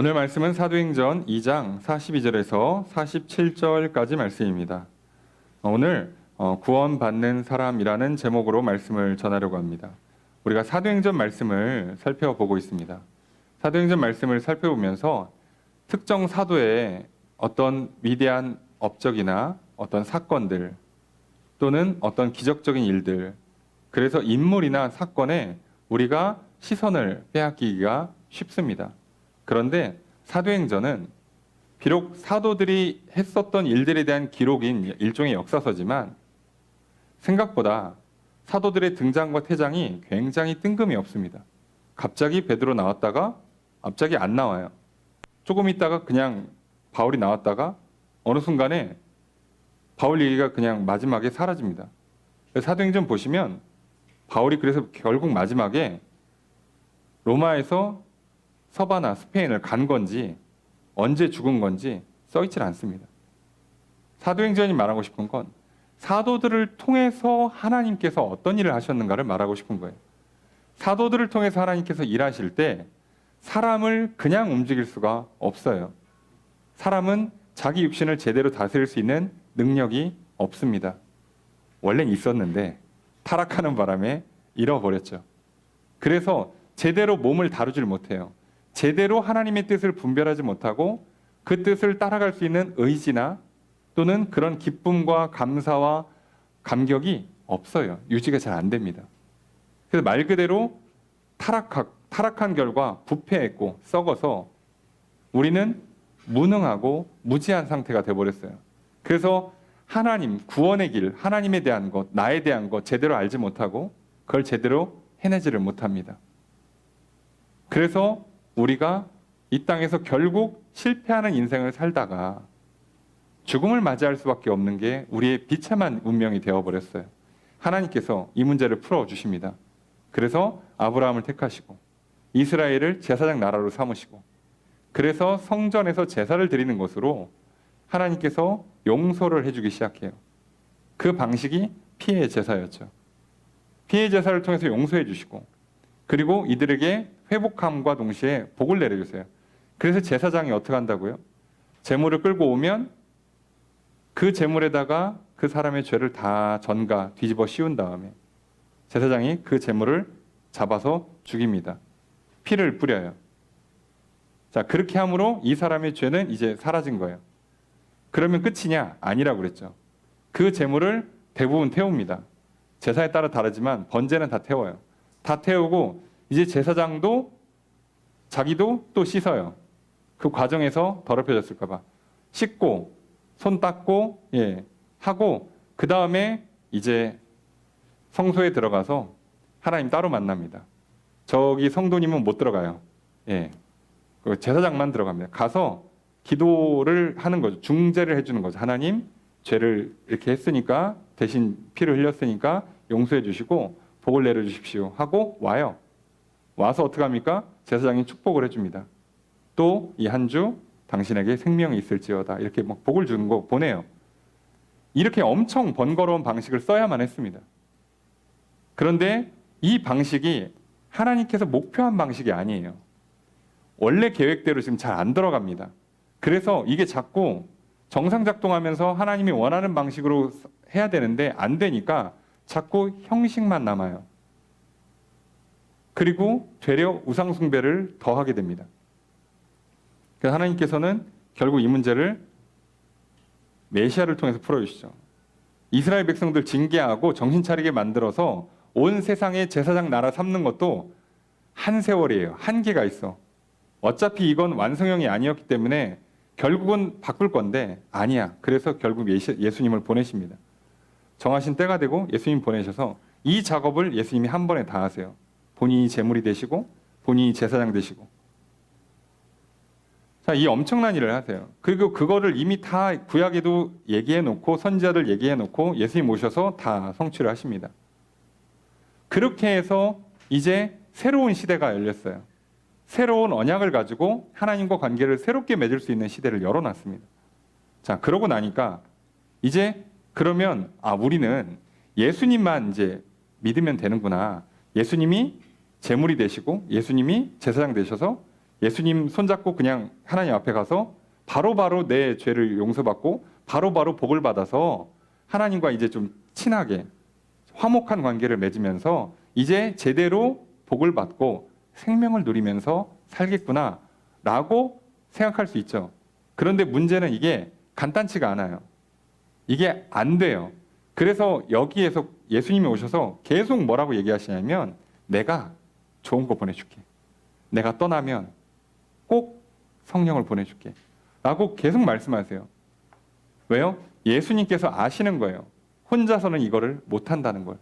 오늘 말씀은 사도행전 2장 42절에서 47절까지 말씀입니다. 오늘 구원받는 사람이라는 제목으로 말씀을 전하려고 합니다. 우리가 사도행전 말씀을 살펴보고 있습니다. 사도행전 말씀을 살펴보면서 특정 사도의 어떤 위대한 업적이나 어떤 사건들 또는 어떤 기적적인 일들, 그래서 인물이나 사건에 우리가 시선을 빼앗기기가 쉽습니다. 그런데 사도행전은 비록 사도들이 했었던 일들에 대한 기록인 일종의 역사서지만 생각보다 사도들의 등장과 퇴장이 굉장히 뜬금이 없습니다. 갑자기 베드로 나왔다가 갑자기 안 나와요. 조금 있다가 그냥 바울이 나왔다가 어느 순간에 바울 얘기가 그냥 마지막에 사라집니다. 사도행전 보시면 바울이 그래서 결국 마지막에 로마에서 서바나 스페인을 간 건지 언제 죽은 건지 써있질 않습니다. 사도행전이 말하고 싶은 건 사도들을 통해서 하나님께서 어떤 일을 하셨는가를 말하고 싶은 거예요. 사도들을 통해서 하나님께서 일하실 때 사람을 그냥 움직일 수가 없어요. 사람은 자기 육신을 제대로 다스릴 수 있는 능력이 없습니다. 원래는 있었는데 타락하는 바람에 잃어버렸죠. 그래서 제대로 몸을 다루질 못해요. 제대로 하나님의 뜻을 분별하지 못하고 그 뜻을 따라갈 수 있는 의지나 또는 그런 기쁨과 감사와 감격이 없어요. 유지가 잘 안 됩니다. 그래서 말 그대로 타락한 결과 부패했고 썩어서 우리는 무능하고 무지한 상태가 되어버렸어요. 그래서 하나님, 구원의 길, 하나님에 대한 것, 나에 대한 것 제대로 알지 못하고 그걸 제대로 해내지를 못합니다. 그래서 우리가 이 땅에서 결국 실패하는 인생을 살다가 죽음을 맞이할 수밖에 없는 게 우리의 비참한 운명이 되어버렸어요. 하나님께서 이 문제를 풀어주십니다. 그래서 아브라함을 택하시고 이스라엘을 제사장 나라로 삼으시고 그래서 성전에서 제사를 드리는 것으로 하나님께서 용서를 해주기 시작해요. 그 방식이 피해 제사였죠. 피해 제사를 통해서 용서해 주시고 그리고 이들에게 회복함과 동시에 복을 내려주세요. 그래서 제사장이 어떻게 한다고요? 제물을 끌고 오면 그 제물에다가 그 사람의 죄를 다 전가 뒤집어 씌운 다음에 제사장이 그 제물을 잡아서 죽입니다. 피를 뿌려요. 자, 그렇게 함으로 이 사람의 죄는 이제 사라진 거예요. 그러면 끝이냐? 아니라고 그랬죠. 그 제물을 대부분 태웁니다. 제사에 따라 다르지만 번제는 다 태워요. 다 태우고 이제 제사장도 자기도 또 씻어요. 그 과정에서 더럽혀졌을까 봐. 씻고 손 닦고 하고 그 다음에 이제 성소에 들어가서 하나님 따로 만납니다. 저기 성도님은 못 들어가요. 그 제사장만 들어갑니다. 가서 기도를 하는 거죠. 중재를 해주는 거죠. 하나님 죄를 이렇게 했으니까 대신 피를 흘렸으니까 용서해 주시고 복을 내려주십시오 하고 와요. 와서 어떻게 합니까? 제사장이 축복을 해줍니다. 또 이 한 주 당신에게 생명이 있을지어다 이렇게 막 복을 주는 거 보내요. 이렇게 엄청 번거로운 방식을 써야만 했습니다. 그런데 이 방식이 하나님께서 목표한 방식이 아니에요. 원래 계획대로 지금 잘 안 들어갑니다. 그래서 이게 자꾸 정상작동하면서 하나님이 원하는 방식으로 해야 되는데 안 되니까 자꾸 형식만 남아요. 그리고 되려 우상숭배를 더하게 됩니다. 그래서 하나님께서는 결국 이 문제를 메시아를 통해서 풀어주시죠. 이스라엘 백성들 징계하고 정신 차리게 만들어서 온 세상에 제사장 나라 삼는 것도 한 세월이에요. 한계가 있어. 어차피 이건 완성형이 아니었기 때문에 결국은 바꿀 건데 아니야. 그래서 결국 예수님을 보내십니다. 정하신 때가 되고 예수님 보내셔서 이 작업을 예수님이 한 번에 다 하세요. 본인이 제물이 되시고 본인이 제사장 되시고 자, 이 엄청난 일을 하세요. 그리고 그거를 이미 다 구약에도 얘기해 놓고 선지자들 얘기해 놓고 예수님 오셔서 다 성취를 하십니다. 그렇게 해서 이제 새로운 시대가 열렸어요. 새로운 언약을 가지고 하나님과 관계를 새롭게 맺을 수 있는 시대를 열어놨습니다. 자, 그러고 나니까 이제 그러면 우리는 예수님만 이제 믿으면 되는구나. 예수님이 제물이 되시고 예수님이 제사장 되셔서 예수님 손잡고 그냥 하나님 앞에 가서 바로바로 내 죄를 용서받고 바로바로 복을 받아서 하나님과 이제 좀 친하게 화목한 관계를 맺으면서 이제 제대로 복을 받고 생명을 누리면서 살겠구나라고 생각할 수 있죠. 그런데 문제는 이게 간단치가 않아요. 이게 안 돼요. 그래서 여기에서 예수님이 오셔서 계속 뭐라고 얘기하시냐면 내가 좋은 거 보내줄게. 내가 떠나면 꼭 성령을 보내줄게. 라고 계속 말씀하세요. 왜요? 예수님께서 아시는 거예요. 혼자서는 이거를 못한다는 걸.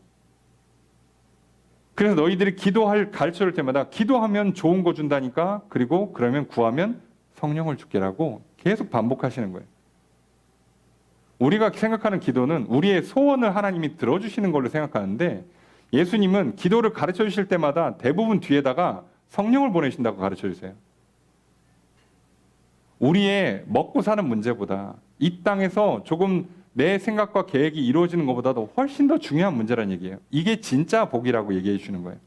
그래서 너희들이 기도할 가르쳐줄 때마다 기도하면 좋은 거 준다니까 그리고 그러면 구하면 성령을 주게라고 계속 반복하시는 거예요. 우리가 생각하는 기도는 우리의 소원을 하나님이 들어주시는 걸로 생각하는데 예수님은 기도를 가르쳐 주실 때마다 대부분 뒤에다가 성령을 보내신다고 가르쳐 주세요. 우리의 먹고 사는 문제보다 이 땅에서 조금 내 생각과 계획이 이루어지는 것보다도 훨씬 더 중요한 문제란 얘기예요. 이게 진짜 복이라고 얘기해 주는 거예요.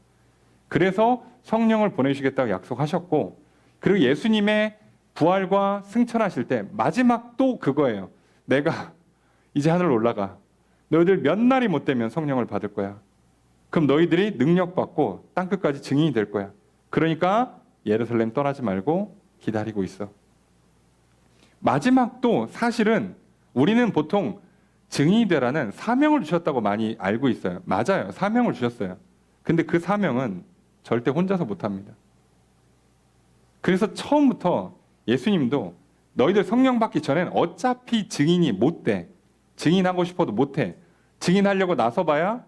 그래서 성령을 보내주시겠다고 약속하셨고 그리고 예수님의 부활과 승천하실 때 마지막 또 그거예요. 내가 이제 하늘 올라가. 너희들 몇 날이 못 되면 성령을 받을 거야. 그럼 너희들이 능력 받고 땅끝까지 증인이 될 거야. 그러니까 예루살렘 떠나지 말고 기다리고 있어. 마지막도 사실은 우리는 보통 증인이 되라는 사명을 주셨다고 많이 알고 있어요. 맞아요. 사명을 주셨어요. 근데 그 사명은 절대 혼자서 못합니다. 그래서 처음부터 예수님도 너희들 성령 받기 전엔 어차피 증인이 못 돼. 증인하고 싶어도 못 해. 증인하려고 나서봐야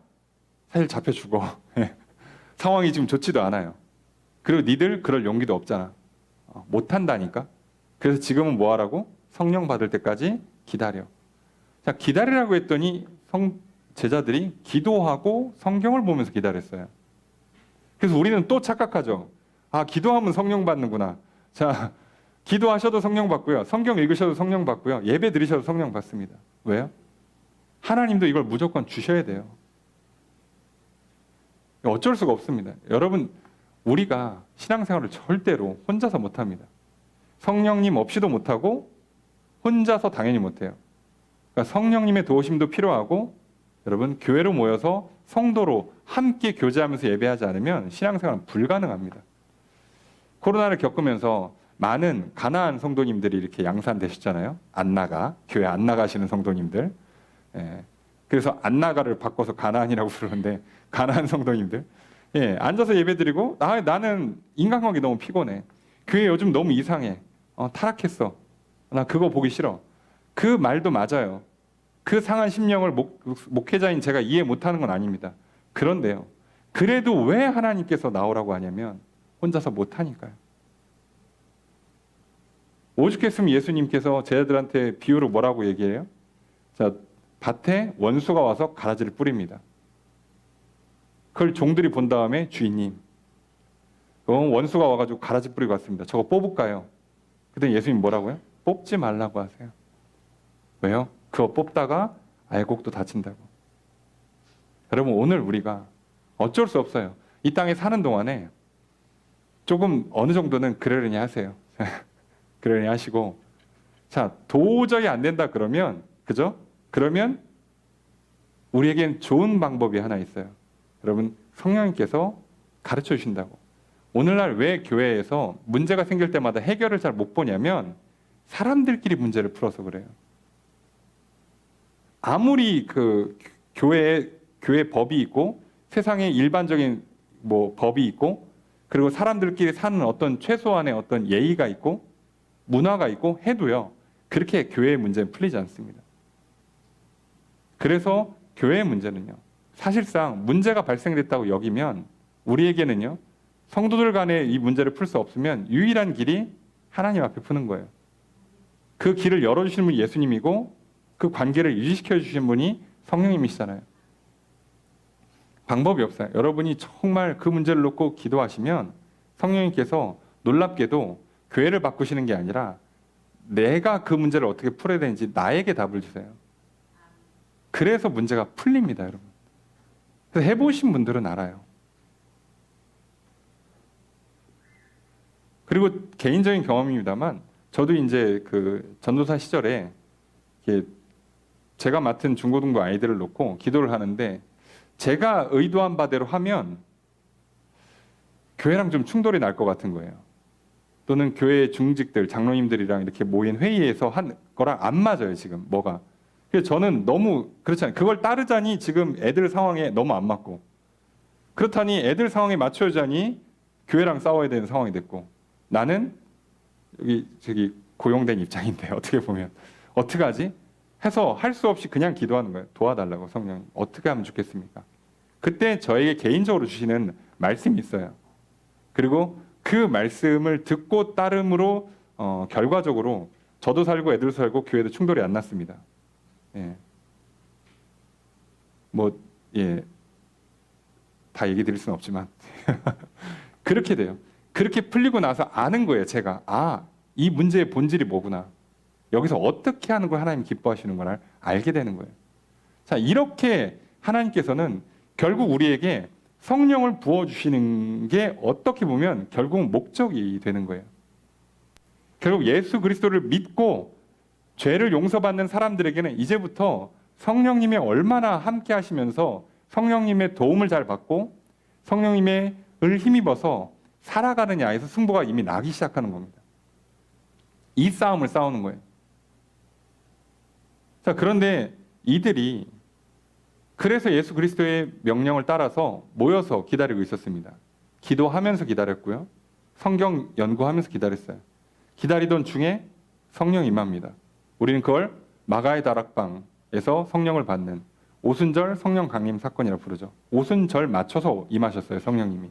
사실 잡혀 죽어. 상황이 지금 좋지도 않아요. 그리고 니들 그럴 용기도 없잖아. 못한다니까. 그래서 지금은 뭐 하라고? 성령 받을 때까지 기다려. 자, 기다리라고 했더니 제자들이 기도하고 성경을 보면서 기다렸어요. 그래서 우리는 또 착각하죠. 아, 기도하면 성령 받는구나. 자, 기도하셔도 성령 받고요. 성경 읽으셔도 성령 받고요. 예배 드리셔도 성령 받습니다. 왜요? 하나님도 이걸 무조건 주셔야 돼요. 어쩔 수가 없습니다. 여러분, 우리가 신앙생활을 절대로 혼자서 못합니다. 성령님 없이도 못하고 혼자서 당연히 못해요. 그러니까 성령님의 도우심도 필요하고 여러분 교회로 모여서 성도로 함께 교제하면서 예배하지 않으면 신앙생활은 불가능합니다. 코로나를 겪으면서 많은 가나안 성도님들이 이렇게 양산되셨잖아요. 교회 안 나가시는 성도님들. 예. 그래서 안 나가를 바꿔서 가나안이라고 부르는데 가나안 성도님들. 예, 앉아서 예배드리고 나는 인간관계 너무 피곤해. 교회 요즘 너무 이상해. 타락했어. 나 그거 보기 싫어. 그 말도 맞아요. 그 상한 심령을 목회자인 제가 이해 못하는 건 아닙니다. 그런데요. 그래도 왜 하나님께서 나오라고 하냐면 혼자서 못하니까요. 오죽했으면 예수님께서 제자들한테 비유로 뭐라고 얘기해요? 자, 밭에 원수가 와서 가라지를 뿌립니다. 그걸 종들이 본 다음에 주인님, 원수가 와가지고 가라지 뿌리고 왔습니다. 저거 뽑을까요? 그때 예수님 뭐라고요? 뽑지 말라고 하세요. 왜요? 그거 뽑다가 알곡도 다친다고. 여러분 오늘 우리가 어쩔 수 없어요. 이 땅에 사는 동안에 조금 어느 정도는 그러려니 하세요. 그러려니 하시고 자 도저히 안 된다 그러면 그죠? 그러면 우리에겐 좋은 방법이 하나 있어요. 여러분 성령님께서 가르쳐 주신다고. 오늘날 왜 교회에서 문제가 생길 때마다 해결을 잘 못 보냐면 사람들끼리 문제를 풀어서 그래요. 아무리 그 교회 법이 있고 세상에 일반적인 뭐 법이 있고 그리고 사람들끼리 사는 어떤 최소한의 어떤 예의가 있고 문화가 있고 해도요. 그렇게 교회의 문제는 풀리지 않습니다. 그래서 교회의 문제는요. 사실상 문제가 발생됐다고 여기면 우리에게는요. 성도들 간에 이 문제를 풀 수 없으면 유일한 길이 하나님 앞에 푸는 거예요. 그 길을 열어주시는 분이 예수님이고 그 관계를 유지시켜 주신 분이 성령님이시잖아요. 방법이 없어요. 여러분이 정말 그 문제를 놓고 기도하시면 성령님께서 놀랍게도 교회를 바꾸시는 게 아니라 내가 그 문제를 어떻게 풀어야 되는지 나에게 답을 주세요. 그래서 문제가 풀립니다, 여러분. 그래서 해보신 분들은 알아요. 그리고 개인적인 경험입니다만 저도 이제 그 전도사 시절에 이렇게 제가 맡은 중고등부 아이들을 놓고 기도를 하는데 제가 의도한 바대로 하면 교회랑 좀 충돌이 날 것 같은 거예요. 또는 교회 중직들, 장로님들이랑 이렇게 모인 회의에서 한 거랑 안 맞아요, 지금 뭐가. 그래서 저는 너무 그렇잖아요. 그걸 따르자니 지금 애들 상황에 너무 안 맞고, 그렇다니 애들 상황에 맞춰자니 교회랑 싸워야 되는 상황이 됐고, 나는 여기 저기 고용된 입장인데 어떻게 보면 어떻게 하지? 해서 할 수 없이 그냥 기도하는 거예요. 도와달라고 성령님. 어떻게 하면 좋겠습니까? 그때 저에게 개인적으로 주시는 말씀이 있어요. 그리고 그 말씀을 듣고 따름으로 결과적으로 저도 살고 애들도 살고 교회도 충돌이 안 났습니다. 예. 뭐, 예. 다 얘기 드릴 수는 없지만. 그렇게 돼요. 그렇게 풀리고 나서 아는 거예요, 제가. 아, 이 문제의 본질이 뭐구나. 여기서 어떻게 하는 걸 하나님 기뻐하시는 걸 알게 되는 거예요. 자, 이렇게 하나님께서는 결국 우리에게 성령을 부어주시는 게 어떻게 보면 결국 목적이 되는 거예요. 결국 예수 그리스도를 믿고 죄를 용서받는 사람들에게는 이제부터 성령님이 얼마나 함께 하시면서 성령님의 도움을 잘 받고 성령님의 을 힘입어서 살아가느냐에서 승부가 이미 나기 시작하는 겁니다. 이 싸움을 싸우는 거예요. 자, 그런데 이들이 그래서 예수 그리스도의 명령을 따라서 모여서 기다리고 있었습니다. 기도하면서 기다렸고요. 성경 연구하면서 기다렸어요. 기다리던 중에 성령 임합니다. 우리는 그걸 마가의 다락방에서 성령을 받는 오순절 성령 강림 사건이라고 부르죠. 오순절 맞춰서 임하셨어요, 성령님이.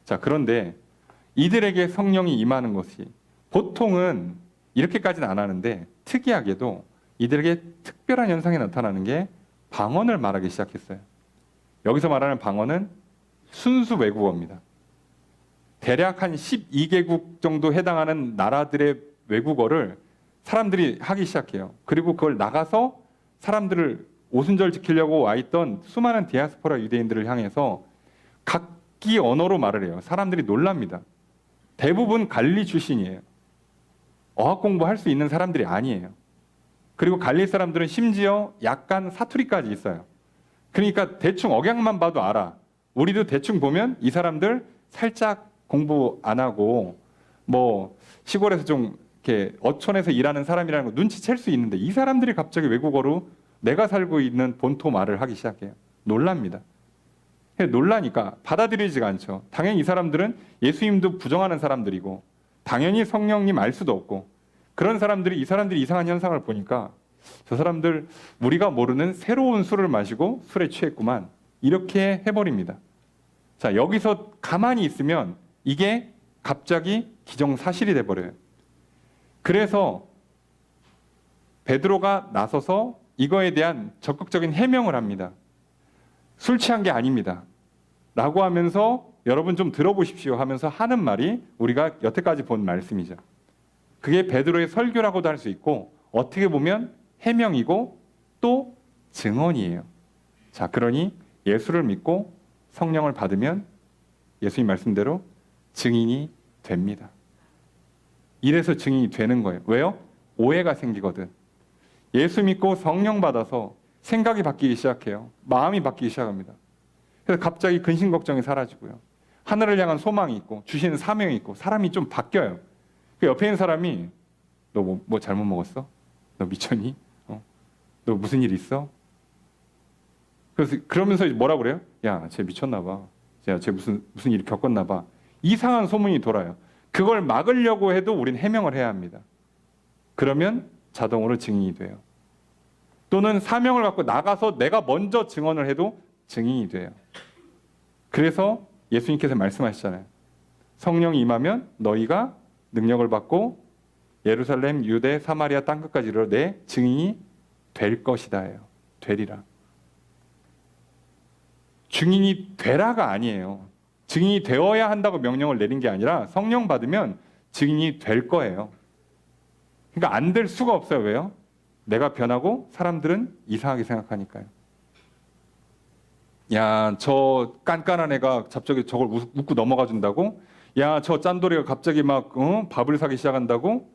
자, 그런데 이들에게 성령이 임하는 것이 보통은 이렇게까지는 안 하는데 특이하게도 이들에게 특별한 현상이 나타나는 게 방언을 말하기 시작했어요. 여기서 말하는 방언은 순수 외국어입니다. 대략 한 12개국 정도 해당하는 나라들의 외국어를 사람들이 하기 시작해요. 그리고 그걸 나가서 사람들을 오순절 지키려고 와 있던 수많은 디아스포라 유대인들을 향해서 각기 언어로 말을 해요. 사람들이 놀랍니다. 대부분 갈릴리 출신이에요. 어학 공부할 수 있는 사람들이 아니에요. 그리고 갈릴리 사람들은 심지어 약간 사투리까지 있어요. 그러니까 대충 억양만 봐도 알아. 우리도 대충 보면 이 사람들 살짝 공부 안 하고 뭐 시골에서 좀 이렇게 어촌에서 일하는 사람이라는 거 눈치챌 수 있는데 이 사람들이 갑자기 외국어로 내가 살고 있는 본토 말을 하기 시작해요. 놀랍니다. 놀라니까 받아들이지가 않죠. 당연히 이 사람들은 예수님도 부정하는 사람들이고 당연히 성령님 알 수도 없고 그런 사람들이 이 사람들이 이상한 현상을 보니까 저 사람들 우리가 모르는 새로운 술을 마시고 술에 취했구만 이렇게 해버립니다. 자, 여기서 가만히 있으면 이게 갑자기 기정사실이 돼버려요. 그래서 베드로가 나서서 이거에 대한 적극적인 해명을 합니다. 술 취한 게 아닙니다. 라고 하면서 여러분 좀 들어보십시오 하면서 하는 말이 우리가 여태까지 본 말씀이죠. 그게 베드로의 설교라고도 할 수 있고 어떻게 보면 해명이고 또 증언이에요. 자, 그러니 예수를 믿고 성령을 받으면 예수님 말씀대로 증인이 됩니다. 이래서 증인이 되는 거예요. 왜요? 오해가 생기거든. 예수 믿고 성령 받아서 생각이 바뀌기 시작해요. 마음이 바뀌기 시작합니다. 그래서 갑자기 근심 걱정이 사라지고요. 하늘을 향한 소망이 있고 주시는 사명이 있고 사람이 좀 바뀌어요. 그 옆에 있는 사람이 너 뭐 잘못 먹었어? 너 미쳤니? 너 무슨 일 있어? 그래서 그러면서 뭐라 그래요? 야, 쟤 미쳤나 봐. 야, 쟤 무슨 일 겪었나 봐. 이상한 소문이 돌아요. 그걸 막으려고 해도 우린 해명을 해야 합니다. 그러면 자동으로 증인이 돼요. 또는 사명을 갖고 나가서 내가 먼저 증언을 해도 증인이 돼요. 그래서 예수님께서 말씀하시잖아요. 성령이 임하면 너희가 능력을 받고 예루살렘, 유대, 사마리아 땅끝까지 이르러 내 증인이 될 것이다예요. 되리라. 증인이 되라가 아니에요. 증인이 되어야 한다고 명령을 내린 게 아니라 성령 받으면 증인이 될 거예요. 그러니까 안 될 수가 없어요. 왜요? 내가 변하고 사람들은 이상하게 생각하니까요. 야, 저 깐깐한 애가 갑자기 저걸 웃고 넘어가 준다고? 야, 저 짠돌이가 갑자기 막 밥을 사기 시작한다고?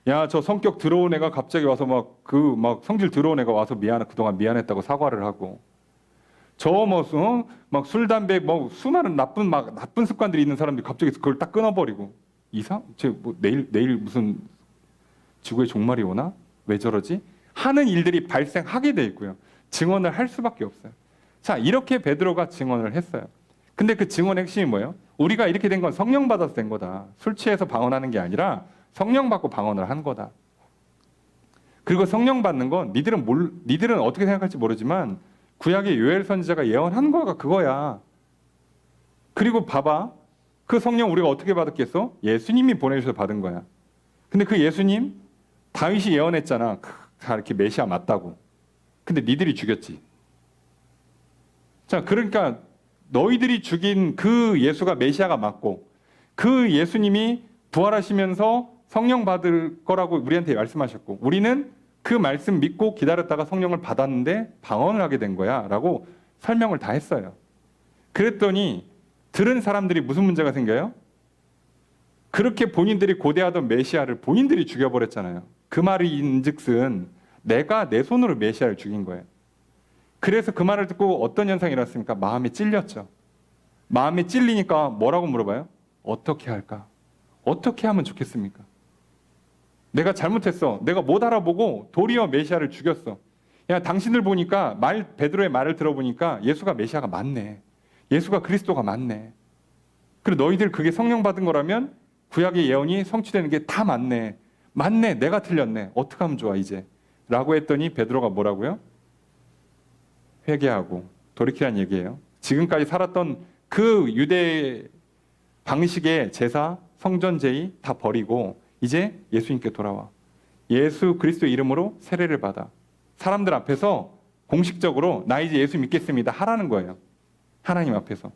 야, 저 성격 더러운 애가 갑자기 와서 막 성질 더러운 애가 와서 그동안 미안했다고 사과를 하고, 저 막 술, 담배, 뭐 수많은 나쁜 습관들이 있는 사람들이 갑자기 그걸 딱 끊어버리고, 내일 무슨 지구의 종말이 오나? 왜 저러지? 하는 일들이 발생하게 돼 있고요. 증언을 할 수밖에 없어요. 자, 이렇게 베드로가 증언을 했어요. 근데 그 증언의 핵심이 뭐예요? 우리가 이렇게 된 건 성령 받아서 된 거다. 술 취해서 방언하는 게 아니라 성령 받고 방언을 한 거다. 그리고 성령 받는 건 니들은 어떻게 생각할지 모르지만 구약의 요엘 선지자가 예언한 거가 그거야. 그리고 봐봐. 그 성령 우리가 어떻게 받았겠어? 예수님이 보내주셔서 받은 거야. 근데 그 예수님 다윗이 예언했잖아. 다 이렇게 메시아 맞다고. 근데 니들이 죽였지. 자, 그러니까 너희들이 죽인 그 예수가 메시아가 맞고 그 예수님이 부활하시면서 성령 받을 거라고 우리한테 말씀하셨고 우리는 그 말씀 믿고 기다렸다가 성령을 받았는데 방언을 하게 된 거야 라고 설명을 다 했어요. 그랬더니 들은 사람들이 무슨 문제가 생겨요? 그렇게 본인들이 고대하던 메시아를 본인들이 죽여버렸잖아요. 그 말인즉슨 내가 내 손으로 메시아를 죽인 거예요. 그래서 그 말을 듣고 어떤 현상이 일어났습니까? 마음이 찔렸죠. 마음이 찔리니까 뭐라고 물어봐요? 어떻게 할까? 어떻게 하면 좋겠습니까? 내가 잘못했어. 내가 못 알아보고 도리어 메시아를 죽였어. 야, 당신들 보니까 베드로의 말을 들어보니까 예수가 메시아가 맞네. 예수가 그리스도가 맞네. 그리고 너희들 그게 성령 받은 거라면 구약의 예언이 성취되는 게 다 맞네. 맞네. 내가 틀렸네. 어떻게 하면 좋아 이제? 라고 했더니 베드로가 뭐라고요? 회개하고 돌이키란 얘기예요. 지금까지 살았던 그 유대 방식의 제사, 성전제의 다 버리고 이제 예수님께 돌아와. 예수 그리스도의 이름으로 세례를 받아. 사람들 앞에서 공식적으로 나 이제 예수 믿겠습니다 하라는 거예요. 하나님 앞에서.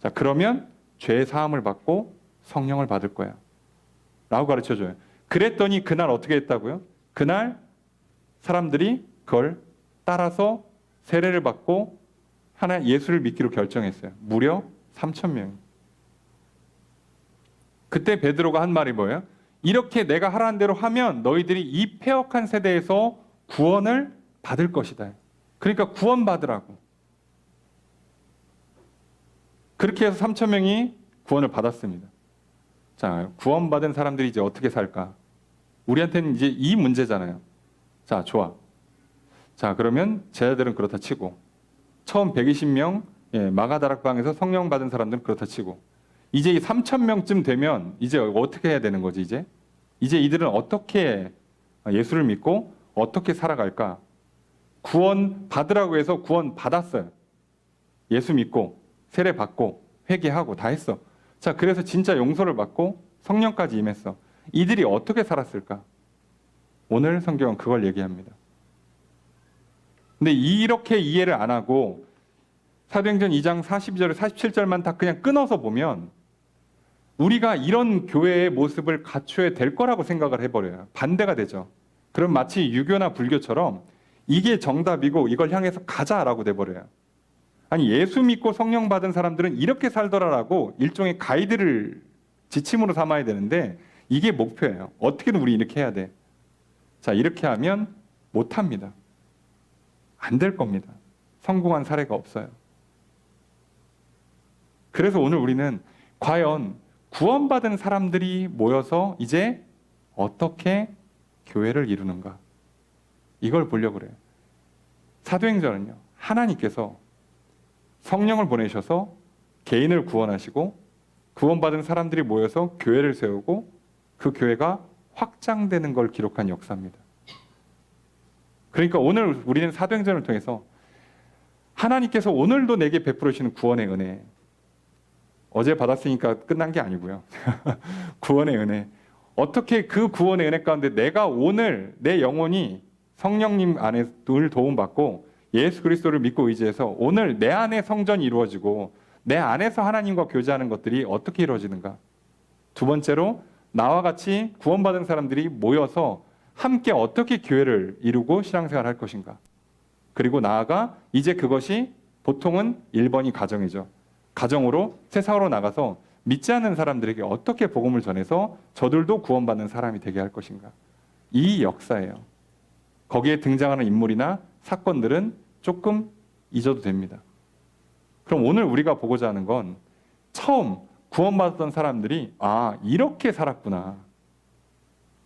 자, 그러면 죄 사함을 받고 성령을 받을 거야 라고 가르쳐줘요. 그랬더니 그날 어떻게 했다고요? 그날 사람들이 그걸 따라서 세례를 받고 예수를 믿기로 결정했어요. 무려 3,000명이. 그때 베드로가 한 말이 뭐예요? 이렇게 내가 하라는 대로 하면 너희들이 이 패역한 세대에서 구원을 받을 것이다. 그러니까 구원받으라고. 그렇게 해서 3,000명이 구원을 받았습니다. 자, 구원받은 사람들이 이제 어떻게 살까? 우리한테는 이제 이 문제잖아요. 자, 좋아. 자, 그러면 제자들은 그렇다 치고 처음 120명 마가다락방에서 성령 받은 사람들은 그렇다 치고 이제 이 3,000명쯤 되면 이제 어떻게 해야 되는 거지 이제? 이제 이들은 어떻게 예수를 믿고 어떻게 살아갈까? 구원 받으라고 해서 구원 받았어요. 예수 믿고 세례 받고 회개하고 다 했어. 자, 그래서 진짜 용서를 받고 성령까지 임했어. 이들이 어떻게 살았을까? 오늘 성경은 그걸 얘기합니다. 근데 이렇게 이해를 안 하고 사도행전 2장 42절, 47절만 다 그냥 끊어서 보면 우리가 이런 교회의 모습을 갖춰야 될 거라고 생각을 해버려요. 반대가 되죠. 그럼 마치 유교나 불교처럼 이게 정답이고 이걸 향해서 가자라고 돼버려요. 아니, 예수 믿고 성령 받은 사람들은 이렇게 살더라라고 일종의 가이드를 지침으로 삼아야 되는데 이게 목표예요. 어떻게든 우리 이렇게 해야 돼. 자, 이렇게 하면 못합니다. 안 될 겁니다. 성공한 사례가 없어요. 그래서 오늘 우리는 과연 구원받은 사람들이 모여서 이제 어떻게 교회를 이루는가? 이걸 보려고 그래요. 사도행전은요, 하나님께서 성령을 보내셔서 개인을 구원하시고 구원받은 사람들이 모여서 교회를 세우고 그 교회가 확장되는 걸 기록한 역사입니다. 그러니까 오늘 우리는 사도행전을 통해서 하나님께서 오늘도 내게 베풀으시는 구원의 은혜, 어제 받았으니까 끝난 게 아니고요. 구원의 은혜. 어떻게 그 구원의 은혜 가운데 내가 오늘 내 영혼이 성령님 안에 늘 도움받고 예수 그리스도를 믿고 의지해서 오늘 내 안에 성전이 이루어지고 내 안에서 하나님과 교제하는 것들이 어떻게 이루어지는가? 두 번째로 나와 같이 구원받은 사람들이 모여서 함께 어떻게 교회를 이루고 신앙생활을 할 것인가? 그리고 나아가 이제 그것이 보통은 1번이 가정이죠. 가정으로 세상으로 나가서 믿지 않는 사람들에게 어떻게 복음을 전해서 저들도 구원받는 사람이 되게 할 것인가. 이 역사예요. 거기에 등장하는 인물이나 사건들은 조금 잊어도 됩니다. 그럼 오늘 우리가 보고자 하는 건 처음 구원받았던 사람들이 이렇게 살았구나.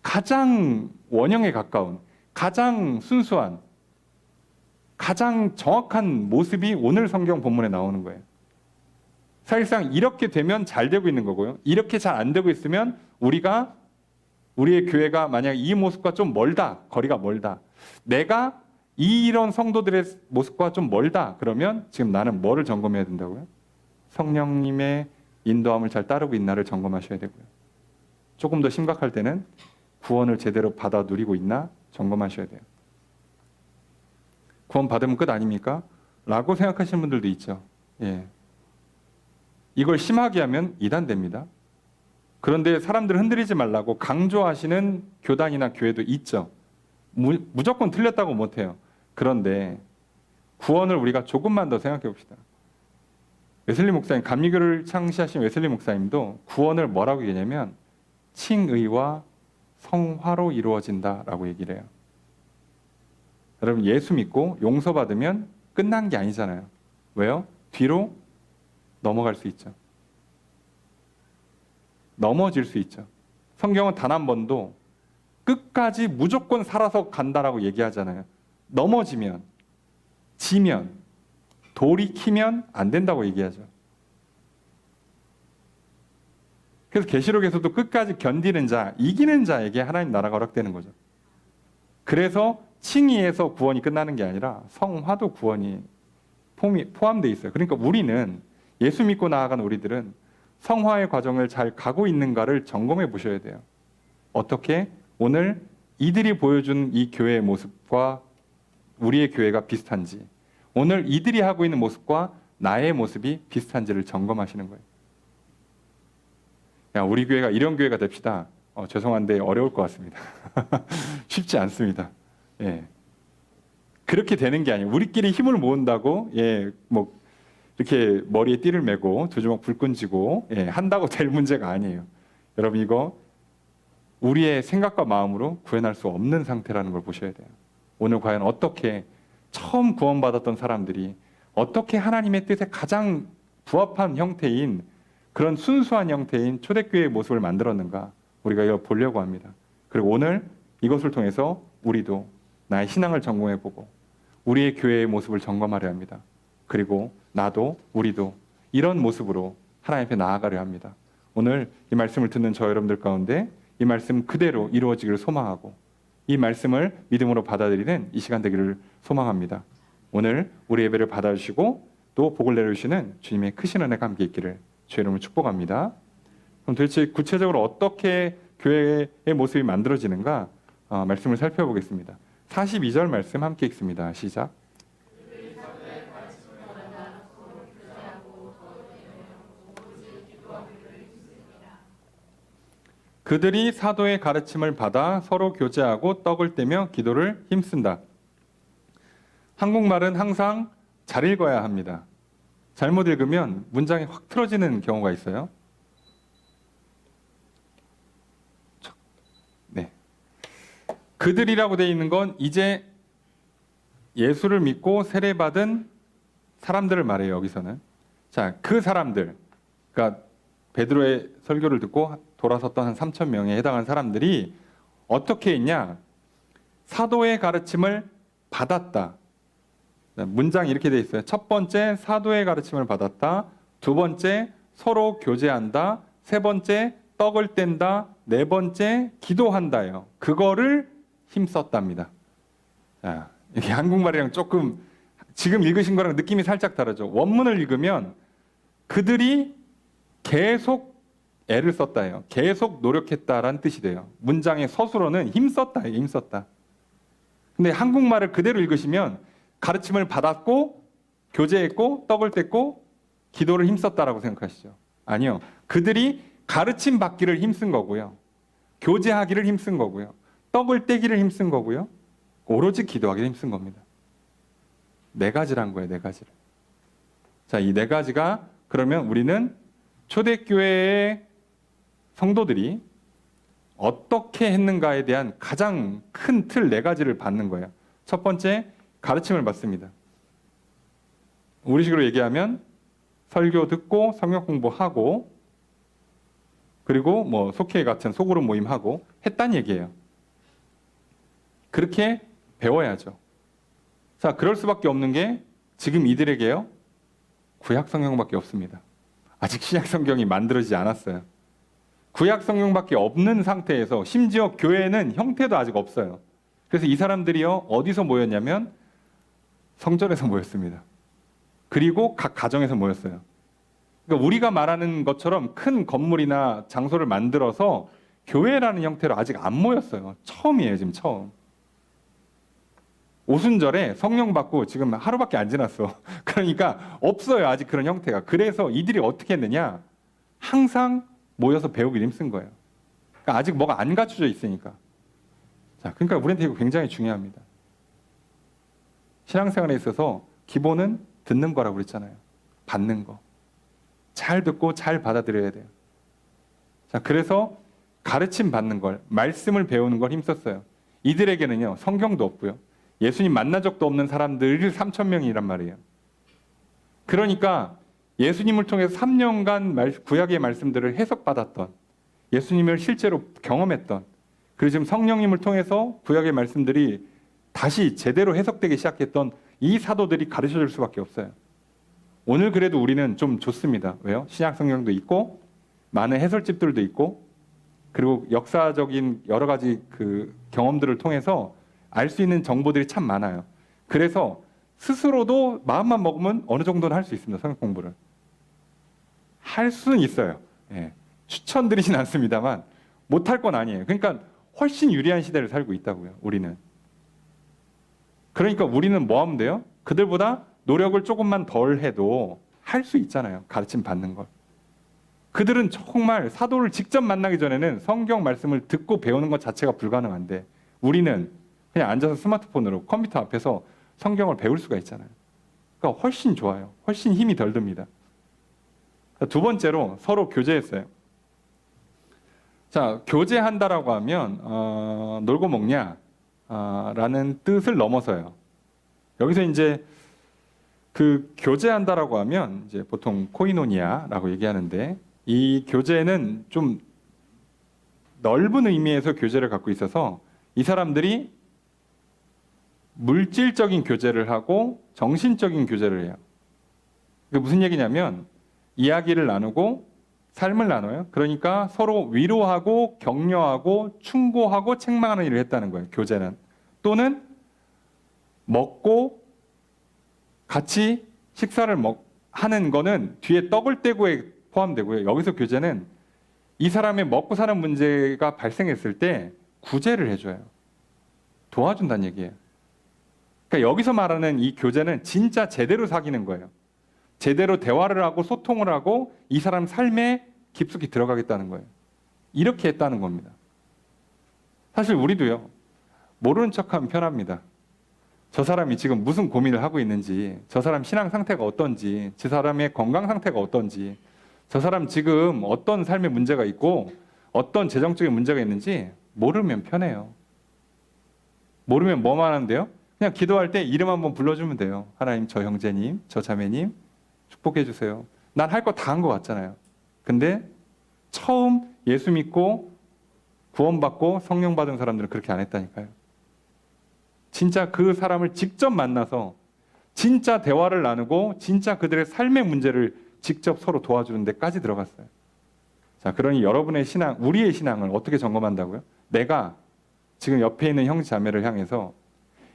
가장 원형에 가까운, 가장 순수한, 가장 정확한 모습이 오늘 성경 본문에 나오는 거예요. 사실상 이렇게 되면 잘 되고 있는 거고요. 이렇게 잘 안 되고 있으면 우리의 교회가 만약 이 모습과 좀 멀다, 거리가 멀다. 내가 이런 성도들의 모습과 좀 멀다. 그러면 지금 나는 뭐를 점검해야 된다고요? 성령님의 인도함을 잘 따르고 있나를 점검하셔야 되고요. 조금 더 심각할 때는 구원을 제대로 받아 누리고 있나 점검하셔야 돼요. 구원 받으면 끝 아닙니까? 라고 생각하시는 분들도 있죠. 예. 이걸 심하게 하면 이단됩니다. 그런데 사람들 흔들리지 말라고 강조하시는 교단이나 교회도 있죠. 무조건 틀렸다고 못해요. 그런데 구원을 우리가 조금만 더 생각해 봅시다. 웨슬리 목사님, 감리교를 창시하신 웨슬리 목사님도 구원을 뭐라고 얘기하냐면 칭의와 성화로 이루어진다라고 얘기를 해요. 여러분, 예수 믿고 용서받으면 끝난 게 아니잖아요. 왜요? 뒤로 넘어갈 수 있죠. 넘어질 수 있죠. 성경은 단 한 번도 끝까지 무조건 살아서 간다라고 얘기하잖아요. 넘어지면, 지면, 돌이키면 안 된다고 얘기하죠. 그래서 계시록에서도 끝까지 견디는 자, 이기는 자에게 하나님 나라가 허락되는 거죠. 그래서 칭의에서 구원이 끝나는 게 아니라 성화도 구원이 포함되어 있어요. 그러니까 우리는, 예수 믿고 나아간 우리들은 성화의 과정을 잘 가고 있는가를 점검해 보셔야 돼요. 어떻게? 오늘 이들이 보여준 이 교회의 모습과 우리의 교회가 비슷한지, 오늘 이들이 하고 있는 모습과 나의 모습이 비슷한지를 점검하시는 거예요. 야, 우리 교회가 이런 교회가 됩시다. 죄송한데 어려울 것 같습니다. 쉽지 않습니다. 예. 그렇게 되는 게 아니에요. 우리끼리 힘을 모은다고, 이렇게 머리에 띠를 메고 두 주먹 불끈 쥐고 한다고 될 문제가 아니에요. 여러분, 이거 우리의 생각과 마음으로 구현할 수 없는 상태라는 걸 보셔야 돼요. 오늘 과연 어떻게 처음 구원받았던 사람들이 어떻게 하나님의 뜻에 가장 부합한 형태인, 그런 순수한 형태인 초대교회의 모습을 만들었는가, 우리가 이걸 보려고 합니다. 그리고 오늘 이것을 통해서 우리도 나의 신앙을 점검해보고 우리의 교회의 모습을 점검하려 합니다. 그리고 나도, 우리도 이런 모습으로 하나님 앞에 나아가려 합니다. 오늘 이 말씀을 듣는 저 여러분들 가운데 이 말씀 그대로 이루어지기를 소망하고 이 말씀을 믿음으로 받아들이는 이 시간 되기를 소망합니다. 오늘 우리 예배를 받아주시고 또 복을 내려주시는 주님의 크신 은혜가 함께 있기를 주의 이름으로 축복합니다. 그럼 도대체 구체적으로 어떻게 교회의 모습이 만들어지는가 말씀을 살펴보겠습니다. 42절 말씀 함께 읽습니다. 시작. 그들이 사도의 가르침을 받아 서로 교제하고 떡을 떼며 기도를 힘쓴다. 한국말은 항상 잘 읽어야 합니다. 잘못 읽으면 문장이 확 틀어지는 경우가 있어요. 네. 그들이라고 되어 있는 건 이제 예수를 믿고 세례받은 사람들을 말해요. 여기서는. 자, 그 사람들, 그러니까 베드로의 설교를 듣고 돌아섰던 한 3,000명에 해당하는 사람들이 어떻게 했냐? 사도의 가르침을 받았다. 문장이 이렇게 되어 있어요. 첫 번째, 사도의 가르침을 받았다. 두 번째, 서로 교제한다. 세 번째, 떡을 뗀다. 네 번째, 기도한다요. 그거를 힘썼답니다. 자, 이게 한국말이랑 조금 지금 읽으신 거랑 느낌이 살짝 다르죠. 원문을 읽으면 그들이 계속 애를 썼다예요. 계속 노력했다라는 뜻이 돼요. 문장의 서술어는 힘썼다예요. 힘썼다. 근데 한국말을 그대로 읽으시면 가르침을 받았고 교제했고 떡을 뗐고 기도를 힘썼다라고 생각하시죠. 아니요. 그들이 가르침 받기를 힘쓴 거고요. 교제하기를 힘쓴 거고요. 떡을 떼기를 힘쓴 거고요. 오로지 기도하기를 힘쓴 겁니다. 네 가지란 거예요. 네 가지를. 자, 이 네 가지가 그러면 우리는 초대교회의 성도들이 어떻게 했는가에 대한 가장 큰 틀 네 가지를 받는 거예요. 첫 번째, 가르침을 받습니다. 우리식으로 얘기하면 설교 듣고 성경 공부하고 그리고 뭐 속회 같은 소그룹 모임하고 했단 얘기예요. 그렇게 배워야죠. 자, 그럴 수밖에 없는 게 지금 이들에게요. 구약 성경밖에 없습니다. 아직 신약 성경이 만들어지지 않았어요. 구약 성경밖에 없는 상태에서 심지어 교회는 형태도 아직 없어요. 그래서 이 사람들이요. 어디서 모였냐면 성전에서 모였습니다. 그리고 각 가정에서 모였어요. 그러니까 우리가 말하는 것처럼 큰 건물이나 장소를 만들어서 교회라는 형태로 아직 안 모였어요. 처음이에요, 지금 처음. 오순절에 성령 받고 지금 하루밖에 안 지났어. 그러니까 없어요, 아직 그런 형태가. 그래서 이들이 어떻게 했느냐? 항상 모여서 배우기 힘쓴 거예요. 그러니까 아직 뭐가 안 갖춰져 있으니까. 자, 그러니까 우리한테 이거 굉장히 중요합니다. 신앙생활에 있어서 기본은 듣는 거라고 그랬잖아요. 받는 거. 잘 듣고 잘 받아들여야 돼요. 자, 그래서 가르침 받는 걸, 말씀을 배우는 걸 힘썼어요. 이들에게는요, 성경도 없고요. 예수님 만난 적도 없는 사람들이 3,000명이란 말이에요. 그러니까 예수님을 통해서 3년간 구약의 말씀들을 해석받았던, 예수님을 실제로 경험했던, 그리고 지금 성령님을 통해서 구약의 말씀들이 다시 제대로 해석되기 시작했던 이 사도들이 가르쳐줄 수밖에 없어요. 오늘 그래도 우리는 좀 좋습니다. 왜요? 신약 성경도 있고 많은 해설집들도 있고 그리고 역사적인 여러 가지 그 경험들을 통해서 알 수 있는 정보들이 참 많아요. 그래서 스스로도 마음만 먹으면 어느 정도는 할 수 있습니다. 성경 공부를. 할 수는 있어요. 예. 추천드리진 않습니다만 못할 건 아니에요. 그러니까 훨씬 유리한 시대를 살고 있다고요. 우리는. 그러니까 우리는 뭐 하면 돼요? 그들보다 노력을 조금만 덜 해도 할 수 있잖아요. 가르침 받는 걸. 그들은 정말 사도를 직접 만나기 전에는 성경 말씀을 듣고 배우는 것 자체가 불가능한데 우리는 그냥 앉아서 스마트폰으로 컴퓨터 앞에서 성경을 배울 수가 있잖아요. 그러니까 훨씬 좋아요. 훨씬 힘이 덜 듭니다. 두 번째로 서로 교제했어요. 자, 교제한다라고 하면 놀고 먹냐 라는 뜻을 넘어서요. 여기서 이제 그 교제한다라고 하면 이제 보통 코이노니아라고 얘기하는데 이 교제는 좀 넓은 의미에서 교제를 갖고 있어서 이 사람들이 물질적인 교제를 하고 정신적인 교제를 해요. 그게 무슨 얘기냐면 이야기를 나누고 삶을 나눠요. 그러니까 서로 위로하고 격려하고 충고하고 책망하는 일을 했다는 거예요. 교제는. 또는 먹고 같이 식사를 하는 거는 뒤에 떡을 떼고에 포함되고요. 여기서 교제는 이 사람의 먹고 사는 문제가 발생했을 때 구제를 해줘요. 도와준다는 얘기예요. 그러니까 여기서 말하는 이 교제는 진짜 제대로 사귀는 거예요. 제대로 대화를 하고 소통을 하고 이 사람 삶에 깊숙이 들어가겠다는 거예요. 이렇게 했다는 겁니다. 사실 우리도요. 모르는 척하면 편합니다. 저 사람이 지금 무슨 고민을 하고 있는지, 저 사람 신앙 상태가 어떤지, 저 사람의 건강 상태가 어떤지, 저 사람 지금 어떤 삶의 문제가 있고 어떤 재정적인 문제가 있는지 모르면 편해요. 모르면 뭐만 하는데요? 그냥 기도할 때 이름 한번 불러주면 돼요. 하나님, 저 형제님, 저 자매님 축복해 주세요. 난 할 거 다 한 것 같잖아요. 근데 처음 예수 믿고 구원받고 성령 받은 사람들은 그렇게 안 했다니까요. 진짜 그 사람을 직접 만나서 진짜 대화를 나누고 진짜 그들의 삶의 문제를 직접 서로 도와주는 데까지 들어갔어요. 자, 그러니 여러분의 신앙, 우리의 신앙을 어떻게 점검한다고요? 내가 지금 옆에 있는 형제 자매를 향해서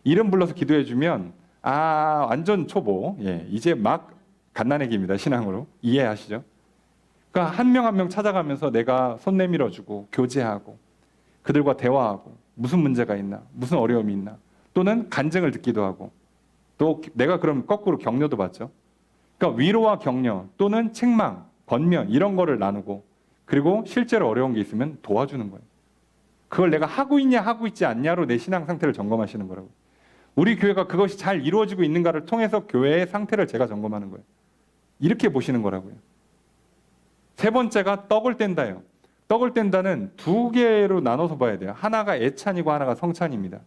이름 불러서 기도해주면 완전 초보. 예, 이제 막 갓난애기입니다. 신앙으로. 이해하시죠? 그러니까 한 명 한 명 찾아가면서 내가 손 내밀어주고 교제하고 그들과 대화하고 무슨 문제가 있나, 무슨 어려움이 있나, 또는 간증을 듣기도 하고 또 내가 그럼 거꾸로 격려도 받죠. 그러니까 위로와 격려 또는 책망, 권면 이런 거를 나누고 그리고 실제로 어려운 게 있으면 도와주는 거예요. 그걸 내가 하고 있냐 하고 있지 않냐로 내 신앙 상태를 점검하시는 거라고. 우리 교회가 그것이 잘 이루어지고 있는가를 통해서 교회의 상태를 제가 점검하는 거예요. 이렇게 보시는 거라고요. 세 번째가 떡을 뗀다요. 떡을 뗀다는 두 개로 나눠서 봐야 돼요. 하나가 애찬이고 하나가 성찬입니다.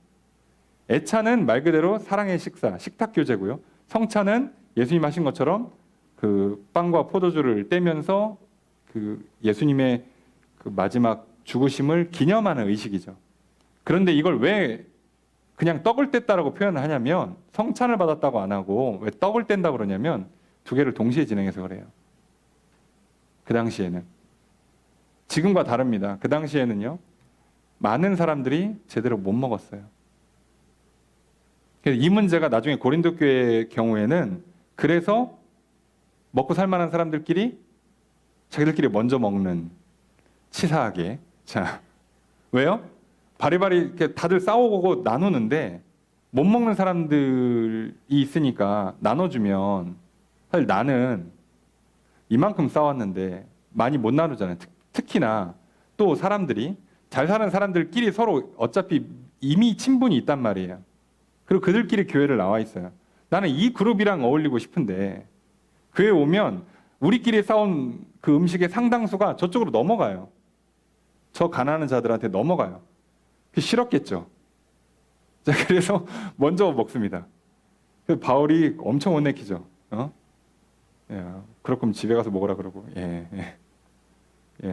애찬은 말 그대로 사랑의 식사, 식탁 교제고요. 성찬은 예수님 하신 것처럼 그 빵과 포도주를 떼면서 그 예수님의 그 마지막 죽으심을 기념하는 의식이죠. 그런데 이걸 왜 그냥 떡을 뗐다라고 표현을 하냐면 성찬을 받았다고 안 하고 왜 떡을 뗀다고 그러냐면 두 개를 동시에 진행해서 그래요. 그 당시에는. 지금과 다릅니다. 그 당시에는요. 많은 사람들이 제대로 못 먹었어요. 이 문제가 나중에 고린도 교회의 경우에는 그래서 먹고 살 만한 사람들끼리 자기들끼리 먼저 먹는 치사하게. 자, 왜요? 바리바리 이렇게 다들 싸우고 나누는데 못 먹는 사람들이 있으니까 나눠주면 사실 나는 이만큼 싸웠는데 많이 못 나누잖아요. 특히나 또 사람들이 잘 사는 사람들끼리 서로 어차피 이미 친분이 있단 말이에요. 그리고 그들끼리 교회를 나와 있어요. 나는 이 그룹이랑 어울리고 싶은데 교회 오면 우리끼리 싸운 그 음식의 상당수가 저쪽으로 넘어가요. 저 가난한 자들한테 넘어가요. 싫었겠죠. 자, 그래서 먼저 먹습니다. 바울이 엄청 혼내키죠. 예, 그렇군 집에 가서 먹으라 그러고,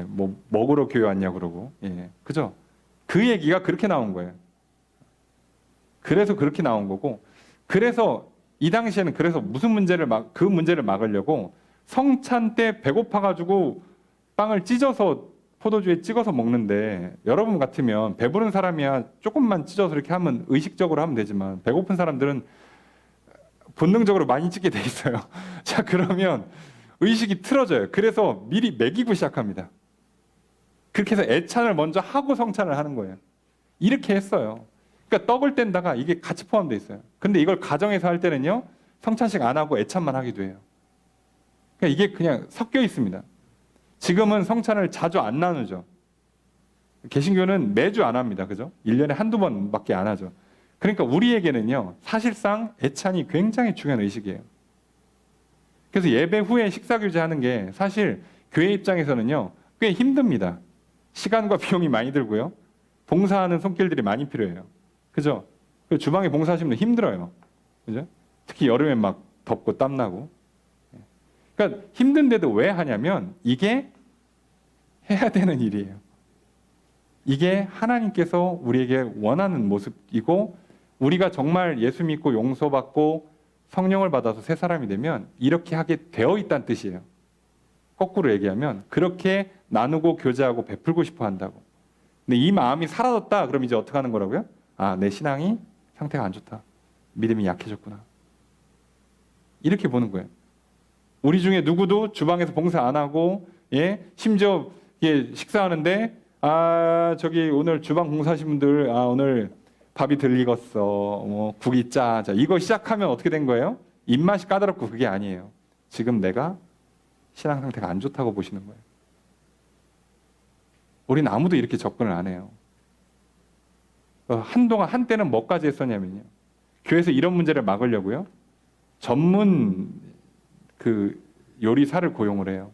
뭐 먹으러 교회 왔냐 그러고, 그죠? 그 얘기가 그렇게 나온 거예요. 그래서 그렇게 나온 거고, 그래서 이 당시에는 그래서 무슨 문제를 그 문제를 막으려고 성찬 때 배고파가지고 빵을 찢어서 포도주에 찍어서 먹는데 여러분 같으면 배부른 사람이야 조금만 찢어서 이렇게 하면 의식적으로 하면 되지만 배고픈 사람들은 본능적으로 많이 찢게 돼 있어요. 자, 그러면 의식이 틀어져요. 그래서 미리 먹이고 시작합니다. 그렇게 해서 애찬을 먼저 하고 성찬을 하는 거예요. 이렇게 했어요. 그러니까 떡을 뗀다가 이게 같이 포함되어 있어요. 근데 이걸 가정에서 할 때는요. 성찬식 안 하고 애찬만 하기도 해요. 그러니까 이게 그냥 섞여 있습니다. 지금은 성찬을 자주 안 나누죠. 개신교는 매주 안 합니다. 그죠? 1년에 한두 번밖에 안 하죠. 그러니까 우리에게는요. 사실상 애찬이 굉장히 중요한 의식이에요. 그래서 예배 후에 식사 교제하는 게 사실 교회 입장에서는요. 꽤 힘듭니다. 시간과 비용이 많이 들고요. 봉사하는 손길들이 많이 필요해요. 그죠? 주방에 봉사하시면 힘들어요. 그죠? 특히 여름에 막 덥고 땀나고. 그러니까 힘든데도 왜 하냐면 이게 해야 되는 일이에요. 이게 하나님께서 우리에게 원하는 모습이고 우리가 정말 예수 믿고 용서받고 성령을 받아서 새 사람이 되면 이렇게 하게 되어 있다는 뜻이에요. 거꾸로 얘기하면 그렇게 나누고 교제하고 베풀고 싶어 한다고. 근데 이 마음이 사라졌다. 그럼 이제 어떻게 하는 거라고요? 아, 내 신앙이 상태가 안 좋다. 믿음이 약해졌구나. 이렇게 보는 거예요. 우리 중에 누구도 주방에서 봉사 안 하고, 심지어 식사하는데, 저기 오늘 주방 봉사하신 분들, 오늘 밥이 덜 익었어. 뭐 국이 짜. 자, 이거 시작하면 어떻게 된 거예요? 입맛이 까다롭고 그게 아니에요. 지금 내가 신앙 상태가 안 좋다고 보시는 거예요. 우리는 아무도 이렇게 접근을 안 해요. 한때는 뭐까지 했었냐면요. 교회에서 이런 문제를 막으려고요. 전문 그 요리사를 고용을 해요.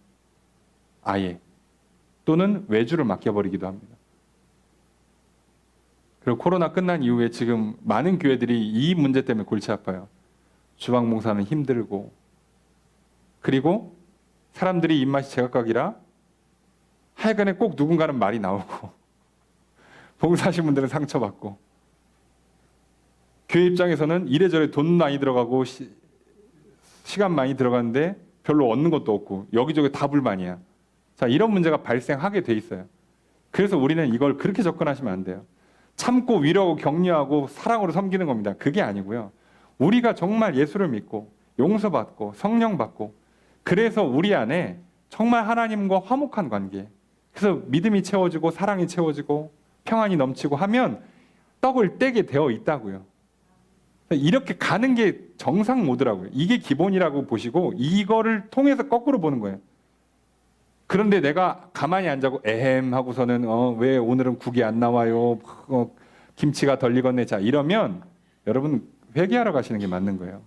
아예. 또는 외주를 맡겨버리기도 합니다. 그리고 코로나 끝난 이후에 지금 많은 교회들이 이 문제 때문에 골치 아파요. 주방 봉사는 힘들고 그리고 사람들이 입맛이 제각각이라 하여간에 꼭 누군가는 말이 나오고 봉사하신 분들은 상처받고 교회 입장에서는 이래저래 돈 많이 들어가고 시간 많이 들어가는데 별로 얻는 것도 없고 여기저기 다 불만이야. 자, 이런 문제가 발생하게 돼 있어요. 그래서 우리는 이걸 그렇게 접근하시면 안 돼요. 참고 위로하고 격려하고 사랑으로 섬기는 겁니다. 그게 아니고요. 우리가 정말 예수를 믿고 용서받고 성령 받고 그래서 우리 안에 정말 하나님과 화목한 관계 그래서 믿음이 채워지고 사랑이 채워지고 평안이 넘치고 하면 떡을 떼게 되어 있다고요. 이렇게 가는 게 정상 모드라고요. 이게 기본이라고 보시고 이거를 통해서 거꾸로 보는 거예요. 그런데 내가 가만히 안 자고 에헴 하고서는 왜 오늘은 국이 안 나와요? 김치가 덜 익었네. 자, 이러면 여러분 회개하러 가시는 게 맞는 거예요.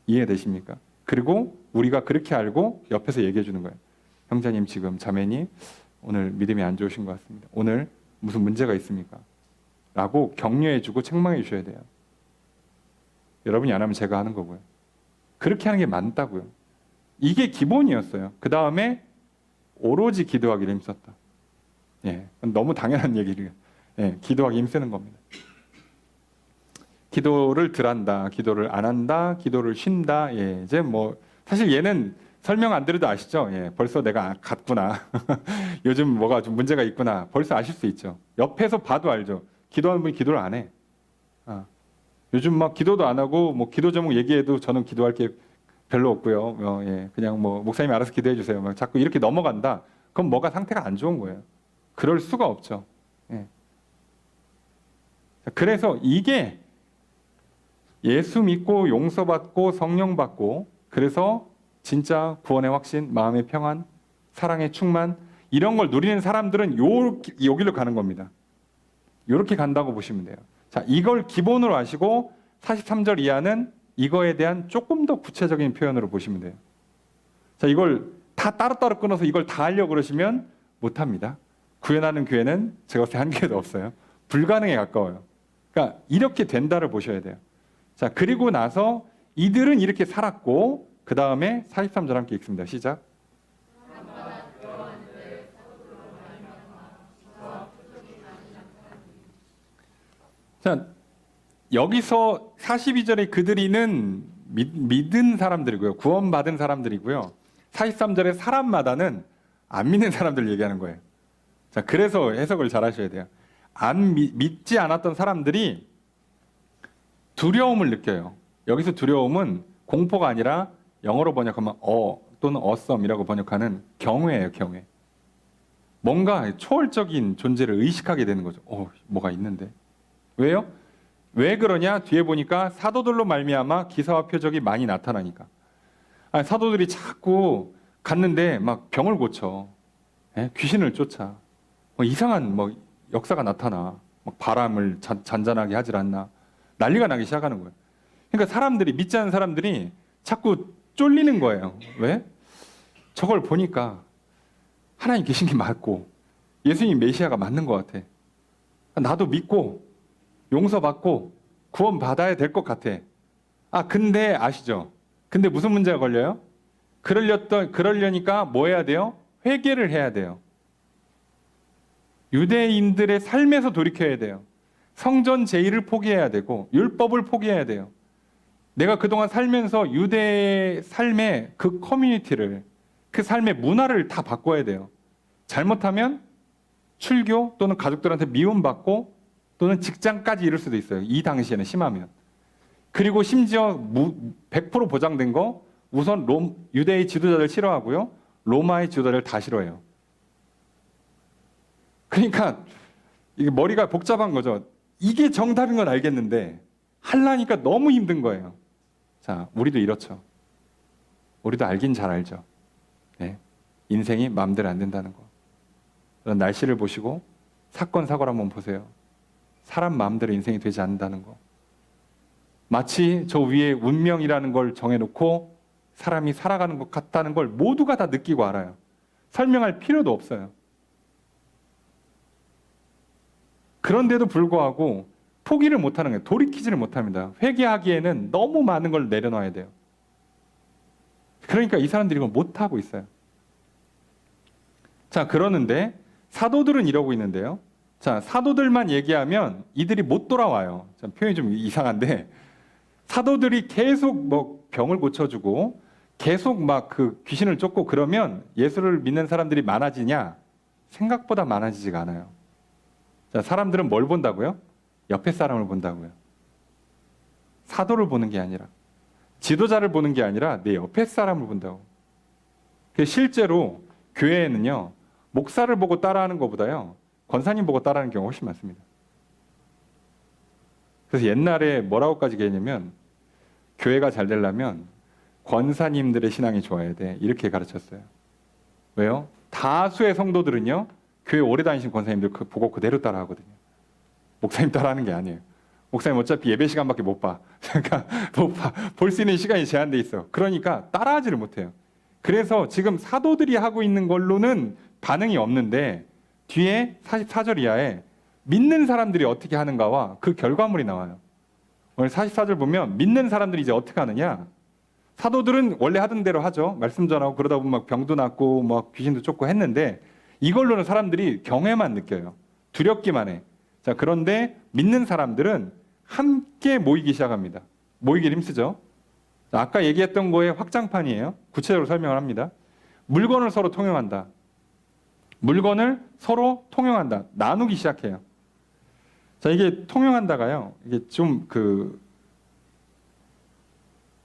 이해되십니까? 그리고 우리가 그렇게 알고 옆에서 얘기해 주는 거예요. 형제님 지금 자매님 오늘 믿음이 안 좋으신 것 같습니다. 오늘 무슨 문제가 있습니까? 라고 격려해 주고 책망해 주셔야 돼요. 여러분이 안 하면 제가 하는 거고요. 그렇게 하는 게 맞다고요. 이게 기본이었어요. 그 다음에 오로지 기도하기를 힘썼다. 예, 너무 당연한 얘기를. 예, 기도하기 힘쓰는 겁니다. 기도를 덜 한다, 기도를 안 한다, 기도를 쉰다. 예, 이제 뭐 사실 얘는 설명 안 들어도 아시죠? 예, 벌써 내가 갔구나. 요즘 뭐가 좀 문제가 있구나. 벌써 아실 수 있죠. 옆에서 봐도 알죠. 기도하는 분이 기도를 안 해. 요즘 막 기도도 안 하고 뭐 기도 제목 얘기해도 저는 기도할 게 별로 없고요. 예, 그냥 뭐 목사님이 알아서 기도해 주세요. 막 자꾸 이렇게 넘어간다. 그럼 뭐가 상태가 안 좋은 거예요. 그럴 수가 없죠. 예. 그래서 이게 예수 믿고 용서받고 성령 받고 그래서 진짜 구원의 확신, 마음의 평안, 사랑의 충만 이런 걸 누리는 사람들은 여기로 가는 겁니다. 이렇게 간다고 보시면 돼요. 자, 이걸 기본으로 아시고 43절 이하는 이거에 대한 조금 더 구체적인 표현으로 보시면 돼요. 자, 이걸 다 따로따로 끊어서 이걸 다 하려고 그러시면 못합니다. 구현하는 교회는 제가 봤을 때 한 개도 없어요. 불가능에 가까워요. 그러니까 이렇게 된다를 보셔야 돼요. 자, 그리고 나서 이들은 이렇게 살았고 그 다음에 43절 함께 읽습니다. 시작. 자, 여기서 42절에 그들이는 믿은 사람들이고요. 구원받은 사람들이고요. 43절에 사람마다는 안 믿는 사람들 얘기하는 거예요. 자, 그래서 해석을 잘 하셔야 돼요. 믿지 않았던 사람들이 두려움을 느껴요. 여기서 두려움은 공포가 아니라 영어로 번역하면 또는 어썸이라고 번역하는 경외예요, 경외. 뭔가 초월적인 존재를 의식하게 되는 거죠. 뭐가 있는데. 왜요? 왜 그러냐? 뒤에 보니까 사도들로 말미암아 기사와 표적이 많이 나타나니까. 사도들이 자꾸 갔는데 막 병을 고쳐, 귀신을 쫓아, 이상한 역사가 나타나, 막 바람을 잔잔하게 하질 않나, 난리가 나기 시작하는 거예요. 그러니까 사람들이 믿지 않는 사람들이 자꾸 쫄리는 거예요. 왜? 저걸 보니까 하나님 계신 게 맞고 예수님 메시아가 맞는 것 같아. 나도 믿고 용서받고 구원받아야 될 것 같아. 근데 아시죠? 근데 무슨 문제가 걸려요? 그러려니까 뭐 해야 돼요? 회개를 해야 돼요. 유대인들의 삶에서 돌이켜야 돼요. 성전 제의를 포기해야 되고 율법을 포기해야 돼요. 내가 그동안 살면서 유대의 삶의 그 커뮤니티를, 그 삶의 문화를 다 바꿔야 돼요. 잘못하면 출교 또는 가족들한테 미움받고 또는 직장까지 이룰 수도 있어요. 이 당시에는 심하면. 그리고 심지어 100% 보장된 거 우선 유대의 지도자들 싫어하고요. 로마의 지도자를 다 싫어해요. 그러니까 이게 머리가 복잡한 거죠. 이게 정답인 건 알겠는데 하려니까 너무 힘든 거예요. 자, 우리도 이렇죠. 우리도 알긴 잘 알죠. 네. 인생이 마음대로 안 된다는 거. 그런 날씨를 보시고 사건 사고를 한번 보세요. 사람 마음대로 인생이 되지 않는다는 거. 마치 저 위에 운명이라는 걸 정해놓고 사람이 살아가는 것 같다는 걸 모두가 다 느끼고 알아요. 설명할 필요도 없어요. 그런데도 불구하고 포기를 못하는 거예요. 돌이키지를 못합니다. 회개하기에는 너무 많은 걸 내려놔야 돼요. 그러니까 이 사람들이 이걸 못하고 있어요. 자, 그러는데 사도들은 이러고 있는데요. 자, 사도들만 얘기하면 이들이 못 돌아와요. 자, 표현이 좀 이상한데 사도들이 계속 병을 고쳐주고 계속 막 그 귀신을 쫓고 그러면 예수를 믿는 사람들이 많아지냐? 생각보다 많아지지가 않아요. 자, 사람들은 뭘 본다고요? 옆에 사람을 본다고요. 사도를 보는 게 아니라, 지도자를 보는 게 아니라 내 옆에 사람을 본다고. 실제로 교회에는요, 목사를 보고 따라하는 것보다요, 권사님 보고 따라하는 경우가 훨씬 많습니다. 그래서 옛날에 뭐라고까지 얘기했냐면, 교회가 잘 되려면 권사님들의 신앙이 좋아야 돼. 이렇게 가르쳤어요. 왜요? 다수의 성도들은요, 교회 오래 다니신 권사님들 보고 그대로 따라하거든요. 목사님 따라하는 게 아니에요. 목사님 어차피 예배 시간밖에 못 봐. 그러니까 못 봐. 볼 수 있는 시간이 제한돼 있어. 그러니까 따라하지를 못해요. 그래서 지금 사도들이 하고 있는 걸로는 반응이 없는데 뒤에 44절 이하에 믿는 사람들이 어떻게 하는가와 그 결과물이 나와요. 오늘 44절 보면 믿는 사람들이 이제 어떻게 하느냐? 사도들은 원래 하던 대로 하죠. 말씀 전하고 그러다 보면 막 병도 낫고 막 귀신도 쫓고 했는데 이걸로는 사람들이 경외만 느껴요. 두렵기만 해. 자, 그런데 믿는 사람들은 함께 모이기 시작합니다. 모이기를 힘쓰죠. 자, 아까 얘기했던 거의 확장판이에요. 구체적으로 설명을 합니다. 물건을 서로 통용한다. 물건을 서로 통용한다. 나누기 시작해요. 자, 이게 통용한다가요. 이게 좀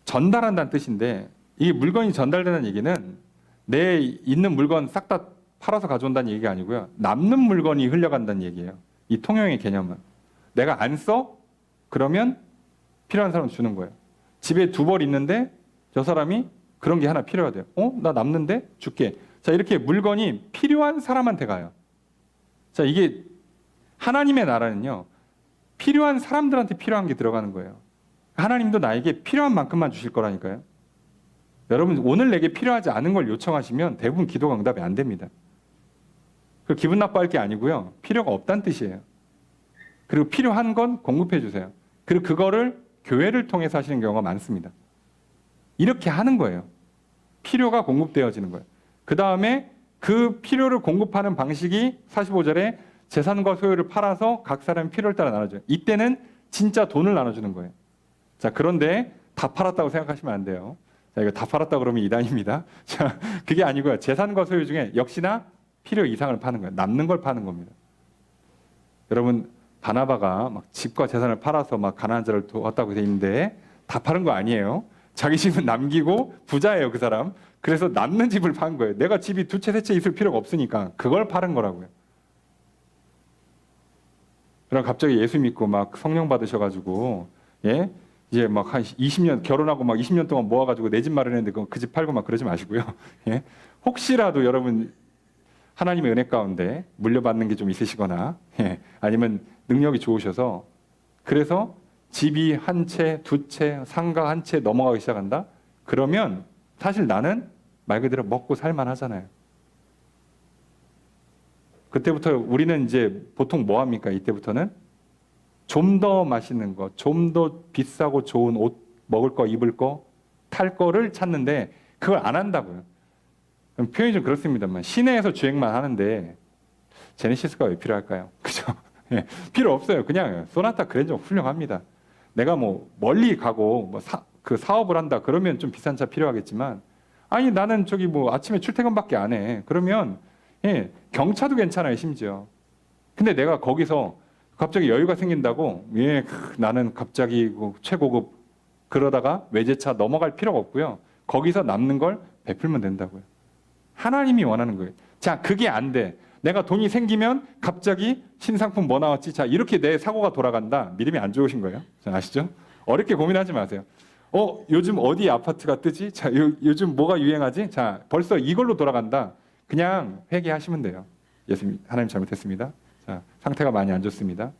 전달한다는 뜻인데 이 물건이 전달되는 얘기는 내 있는 물건 싹 다 팔아서 가져온다는 얘기가 아니고요. 남는 물건이 흘려간다는 얘기예요. 이 통용의 개념은. 내가 안 써? 그러면 필요한 사람 주는 거예요. 집에 2벌 있는데 저 사람이 그런 게 하나 필요하대요. 나 남는데? 줄게. 자, 이렇게 물건이 필요한 사람한테 가요. 자, 이게 하나님의 나라는요. 필요한 사람들한테 필요한 게 들어가는 거예요. 하나님도 나에게 필요한 만큼만 주실 거라니까요. 여러분 오늘 내게 필요하지 않은 걸 요청하시면 대부분 기도가 응답이 안 됩니다. 그 기분 나빠할 게 아니고요. 필요가 없다는 뜻이에요. 그리고 필요한 건 공급해 주세요. 그리고 그거를 교회를 통해서 하시는 경우가 많습니다. 이렇게 하는 거예요. 필요가 공급되어지는 거예요. 그 다음에 그 필요를 공급하는 방식이 45절에 재산과 소유를 팔아서 각 사람의 필요를 따라 나눠줘요. 이때는 진짜 돈을 나눠주는 거예요. 자, 그런데 다 팔았다고 생각하시면 안 돼요. 자, 이거 다 팔았다 그러면 이단입니다. 자, 그게 아니고요. 재산과 소유 중에 역시나 필요 이상을 파는 거예요. 남는 걸 파는 겁니다. 여러분, 바나바가 막 집과 재산을 팔아서 막 가난한 자를 도왔다고 돼 있는데 다 파는 거 아니에요. 자기 집은 남기고 부자예요, 그 사람. 그래서 남는 집을 판 거예요. 내가 집이 2채, 3채 있을 필요가 없으니까 그걸 파는 거라고요. 그럼 갑자기 예수 믿고 막 성령 받으셔가지고, 예? 이제 막 한 20년, 결혼하고 막 20년 동안 모아가지고 내 집 마련했는데 그 집 팔고 막 그러지 마시고요. 예? 혹시라도 여러분 하나님의 은혜 가운데 물려받는 게 좀 있으시거나, 예? 아니면 능력이 좋으셔서, 그래서 집이 1채, 2채, 상가 1채 넘어가기 시작한다? 그러면 사실 나는 말 그대로 먹고 살만 하잖아요. 그때부터 우리는 이제 보통 뭐 합니까? 이때부터는 좀 더 맛있는 거, 좀 더 비싸고 좋은 옷, 먹을 거, 입을 거, 탈 거를 찾는데 그걸 안 한다고요. 표현이 좀 그렇습니다만 시내에서 주행만 하는데 제네시스가 왜 필요할까요? 그죠? 예, 필요 없어요. 그냥 소나타 그랜저 훌륭합니다. 내가 뭐 멀리 가고 뭐 그 사업을 한다 그러면 좀 비싼 차 필요하겠지만, 아니 나는 저기 뭐 아침에 출퇴근밖에 안 해. 그러면 예, 경차도 괜찮아요, 심지어. 근데 내가 거기서 갑자기 여유가 생긴다고, 예, 나는 갑자기 최고급 그러다가 외제차 넘어갈 필요가 없고요. 거기서 남는 걸 베풀면 된다고요. 하나님이 원하는 거예요. 자, 그게 안 돼. 내가 돈이 생기면 갑자기 신상품 뭐 나왔지? 자, 이렇게 내 사고가 돌아간다. 믿음이 안 좋으신 거예요. 자, 아시죠? 어렵게 고민하지 마세요. 요즘 어디 아파트가 뜨지? 자, 요즘 뭐가 유행하지? 자, 벌써 이걸로 돌아간다. 그냥 회개하시면 돼요. 예수님, 하나님 잘못했습니다. 자, 상태가 많이 안 좋습니다.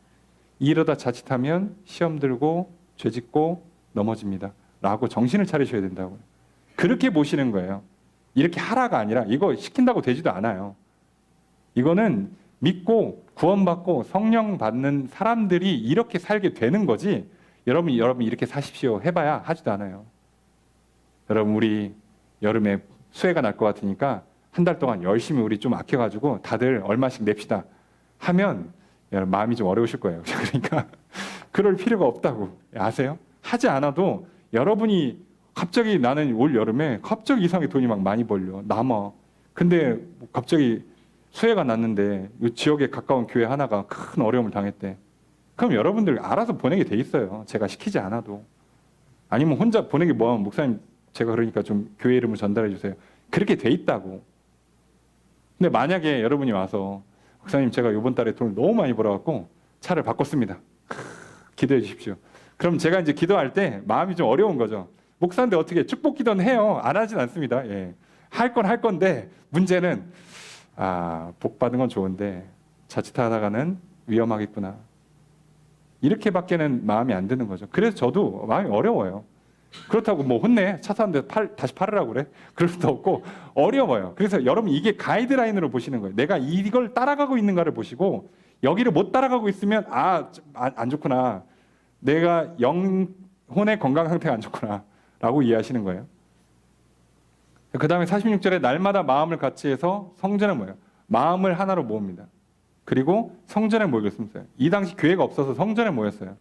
이러다 자칫하면 시험 들고 죄 짓고 넘어집니다. 라고 정신을 차리셔야 된다고요. 그렇게 보시는 거예요. 이렇게 하라가 아니라 이거 시킨다고 되지도 않아요. 이거는 믿고 구원받고 성령 받는 사람들이 이렇게 살게 되는 거지, 여러분 이렇게 사십시오 해봐야 하지도 않아요. 여러분 우리 여름에 수해가 날 것 같으니까 한 달 동안 열심히 우리 좀 아껴가지고 다들 얼마씩 냅시다 하면 여러분 마음이 좀 어려우실 거예요. 그러니까 그럴 필요가 없다고 아세요? 하지 않아도 여러분이 갑자기 나는 올 여름에 갑자기 이상하게 돈이 막 많이 벌려 남아. 근데 갑자기 수해가 났는데 이 지역에 가까운 교회 하나가 큰 어려움을 당했대. 그럼 여러분들 알아서 보내게 돼 있어요. 제가 시키지 않아도. 아니면 혼자 보내기 뭐하면 목사님 제가 그러니까 좀 교회 이름을 전달해 주세요. 그렇게 돼 있다고. 근데 만약에 여러분이 와서 목사님 제가 이번 달에 돈을 너무 많이 벌어갖고 차를 바꿨습니다. 기도해 주십시오. 그럼 제가 이제 기도할 때 마음이 좀 어려운 거죠. 목사인데 어떻게 축복 기도는 해요. 안 하진 않습니다. 예. 할 건 할 건데 문제는 복 받은 건 좋은데 자칫하다가는 위험하겠구나. 이렇게밖에는 마음이 안 드는 거죠. 그래서 저도 마음이 어려워요. 그렇다고 뭐 혼내 차 사는데 다시 팔으라고 그래? 그럴 수도 없고 어려워요. 그래서 여러분 이게 가이드라인으로 보시는 거예요. 내가 이걸 따라가고 있는가를 보시고 여기를 못 따라가고 있으면 안 좋구나. 내가 영혼의 건강 상태가 안 좋구나 라고 이해하시는 거예요. 그 다음에 46절에 날마다 마음을 같이 해서 성전에 모여요. 마음을 하나로 모읍니다. 그리고 성전에 모이겠습니다. 이 당시 교회가 없어서 성전에 모였어요.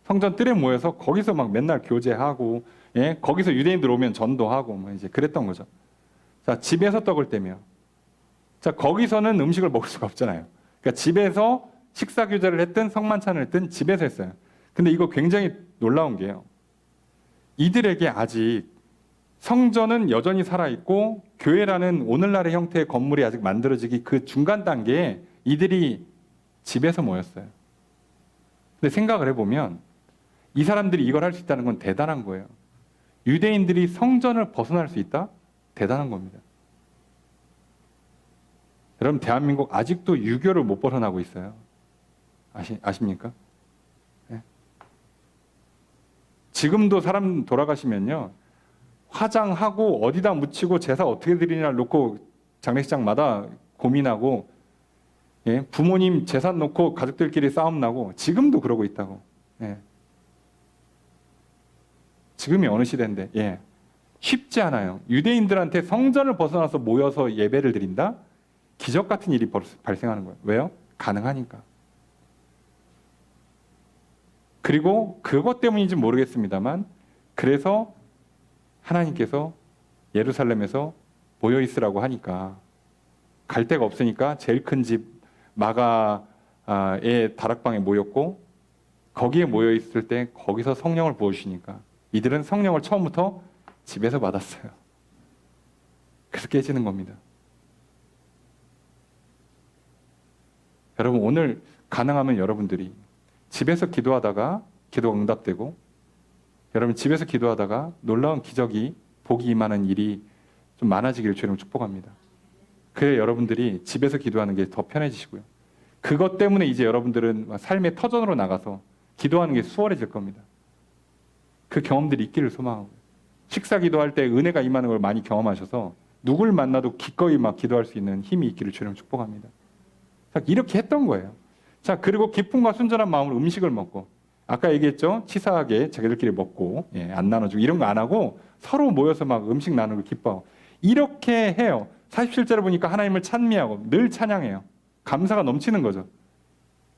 성전 뜰에 모여서 거기서 막 맨날 교제하고, 예? 거기서 유대인들 오면 전도하고, 뭐 이제 그랬던 거죠. 자, 집에서 떡을 떼며. 자, 거기서는 음식을 먹을 수가 없잖아요. 그러니까 집에서 식사 교제를 했든 성만찬을 했든 집에서 했어요. 근데 이거 굉장히 놀라운 게요. 이들에게 아직 성전은 여전히 살아있고 교회라는 오늘날의 형태의 건물이 아직 만들어지기 그 중간 단계에 이들이 집에서 모였어요. 근데 생각을 해보면 이 사람들이 이걸 할 수 있다는 건 대단한 거예요. 유대인들이 성전을 벗어날 수 있다? 대단한 겁니다. 여러분 대한민국 아직도 유교를 못 벗어나고 있어요. 아십니까? 네. 지금도 사람 돌아가시면요. 화장하고 어디다 묻히고 제사 어떻게 드리냐 놓고 장례식장마다 고민하고, 예? 부모님 재산 놓고 가족들끼리 싸움 나고 지금도 그러고 있다고. 예. 지금이 어느 시대인데, 예. 쉽지 않아요. 유대인들한테 성전을 벗어나서 모여서 예배를 드린다? 기적 같은 일이 발생하는 거예요. 왜요? 가능하니까. 그리고 그것 때문인지 모르겠습니다만 그래서 하나님께서 예루살렘에서 모여 있으라고 하니까 갈 데가 없으니까 제일 큰 집 마가의 다락방에 모였고 거기에 모여 있을 때 거기서 성령을 부어주시니까 이들은 성령을 처음부터 집에서 받았어요. 그래서 깨지는 겁니다. 여러분 오늘 가능하면 여러분들이 집에서 기도하다가 기도가 응답되고 여러분 집에서 기도하다가 놀라운 기적이 복이 임하는 일이 좀 많아지기를 주님 축복합니다. 그래 여러분들이 집에서 기도하는 게 더 편해지시고요. 그것 때문에 이제 여러분들은 삶의 터전으로 나가서 기도하는 게 수월해질 겁니다. 그 경험들이 있기를 소망하고 식사 기도할 때 은혜가 임하는 걸 많이 경험하셔서 누굴 만나도 기꺼이 막 기도할 수 있는 힘이 있기를 주님 축복합니다. 자, 이렇게 했던 거예요. 자, 그리고 기쁨과 순전한 마음으로 음식을 먹고 아까 얘기했죠? 치사하게 자기들끼리 먹고 안 나눠주고 이런 거 안 하고 서로 모여서 막 음식 나누고 기뻐하고 이렇게 해요. 47절에 보니까 하나님을 찬미하고 늘 찬양해요. 감사가 넘치는 거죠.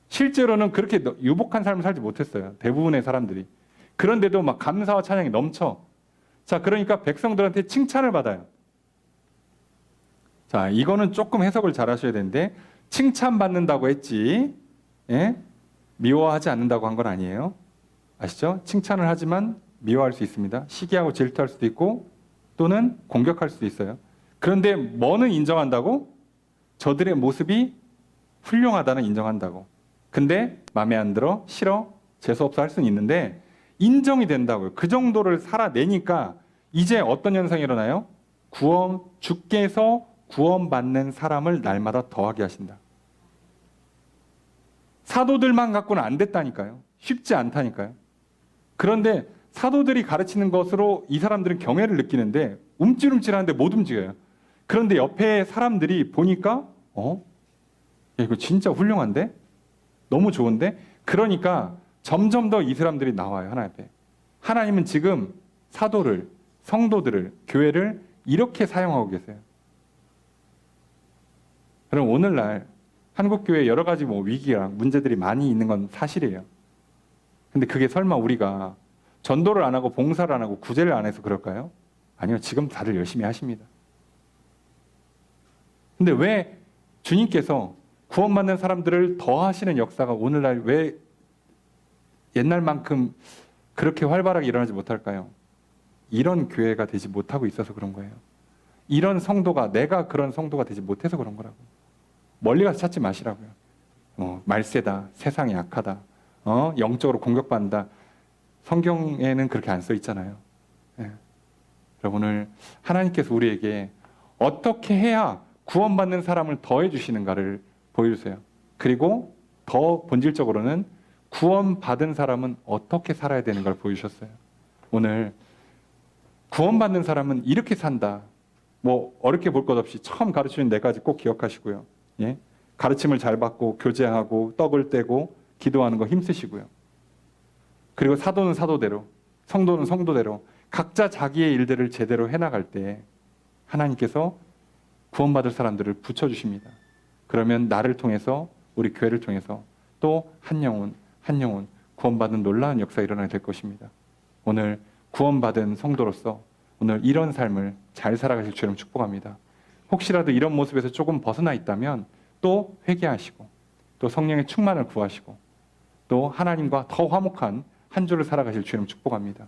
실제로는 그렇게 유복한 삶을 살지 못했어요. 대부분의 사람들이. 그런데도 막 감사와 찬양이 넘쳐. 자, 그러니까 백성들한테 칭찬을 받아요. 자, 이거는 조금 해석을 잘 하셔야 되는데 칭찬받는다고 했지, 예? 미워하지 않는다고 한 건 아니에요. 아시죠? 칭찬을 하지만 미워할 수 있습니다. 시기하고 질투할 수도 있고 또는 공격할 수도 있어요. 그런데 뭐는 인정한다고? 저들의 모습이 훌륭하다는 인정한다고. 근데 마음에 안 들어, 싫어, 재수없어 할 수는 있는데 인정이 된다고요. 그 정도를 살아내니까 이제 어떤 현상이 일어나요? 주께서 구원받는 사람을 날마다 더하게 하신다. 사도들만 갖고는 안 됐다니까요. 쉽지 않다니까요. 그런데 사도들이 가르치는 것으로 이 사람들은 경외를 느끼는데 움찔움찔하는데 못 움직여요. 그런데 옆에 사람들이 보니까 야, 이거 진짜 훌륭한데? 너무 좋은데? 그러니까 점점 더 이 사람들이 나와요. 하나님 앞에. 하나님은 지금 사도를, 성도들을, 교회를 이렇게 사용하고 계세요. 그럼 오늘날 한국교회에 여러 가지 위기랑 문제들이 많이 있는 건 사실이에요. 근데 그게 설마 우리가 전도를 안 하고 봉사를 안 하고 구제를 안 해서 그럴까요? 아니요. 지금 다들 열심히 하십니다. 근데 왜 주님께서 구원받는 사람들을 더 하시는 역사가 오늘날 왜 옛날만큼 그렇게 활발하게 일어나지 못할까요? 이런 교회가 되지 못하고 있어서 그런 거예요. 이런 성도가, 내가 그런 성도가 되지 못해서 그런 거라고. 멀리 가서 찾지 마시라고요. 말세다, 세상이 악하다, 영적으로 공격받는다. 성경에는 그렇게 안 써 있잖아요. 예. 여러분 오늘 하나님께서 우리에게 어떻게 해야 구원받는 사람을 더해 주시는가를 보여주세요. 그리고 더 본질적으로는 구원받은 사람은 어떻게 살아야 되는 걸 보여주셨어요. 오늘 구원받는 사람은 이렇게 산다. 뭐 어렵게 볼 것 없이 처음 가르치는 4가지 꼭 기억하시고요. 예? 가르침을 잘 받고 교제하고 떡을 떼고 기도하는 거 힘쓰시고요. 그리고 사도는 사도대로, 성도는 성도대로 각자 자기의 일들을 제대로 해나갈 때 하나님께서 구원받을 사람들을 붙여주십니다. 그러면 나를 통해서, 우리 교회를 통해서 또 한 영혼 한 영혼 구원받는 놀라운 역사가 일어나게 될 것입니다. 오늘 구원받은 성도로서 오늘 이런 삶을 잘 살아가실 주님 축복합니다. 혹시라도 이런 모습에서 조금 벗어나 있다면 또 회개하시고 또 성령의 충만을 구하시고 또 하나님과 더 화목한 한 주를 살아가실 주님 축복합니다.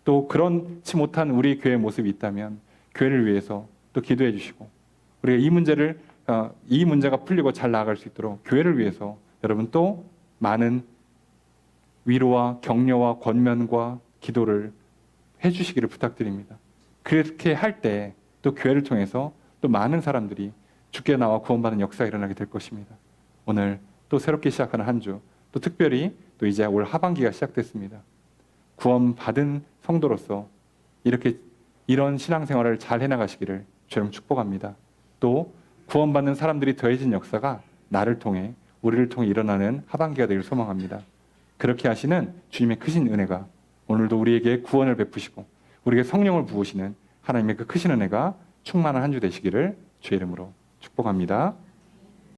또 그렇지 못한 우리 교회의 모습이 있다면 교회를 위해서 또 기도해 주시고 우리가 이 문제가 풀리고 잘 나아갈 수 있도록 교회를 위해서 여러분 또 많은 위로와 격려와 권면과 기도를 해주시기를 부탁드립니다. 그렇게 할 때 또 교회를 통해서 또 많은 사람들이 주께 나와 구원받는 역사가 일어나게 될 것입니다. 오늘 또 새롭게 시작하는 한 주, 또 특별히 또 이제 올 하반기가 시작됐습니다. 구원받은 성도로서 이런 신앙생활을 잘 해나가시기를 주님 축복합니다. 또 구원받는 사람들이 더해진 역사가 나를 통해 우리를 통해 일어나는 하반기가 되길 소망합니다. 그렇게 하시는 주님의 크신 은혜가 오늘도 우리에게 구원을 베푸시고 우리에게 성령을 부으시는 하나님의 그 크신 은혜가 충만한 한 주 되시기를 주의 이름으로 축복합니다.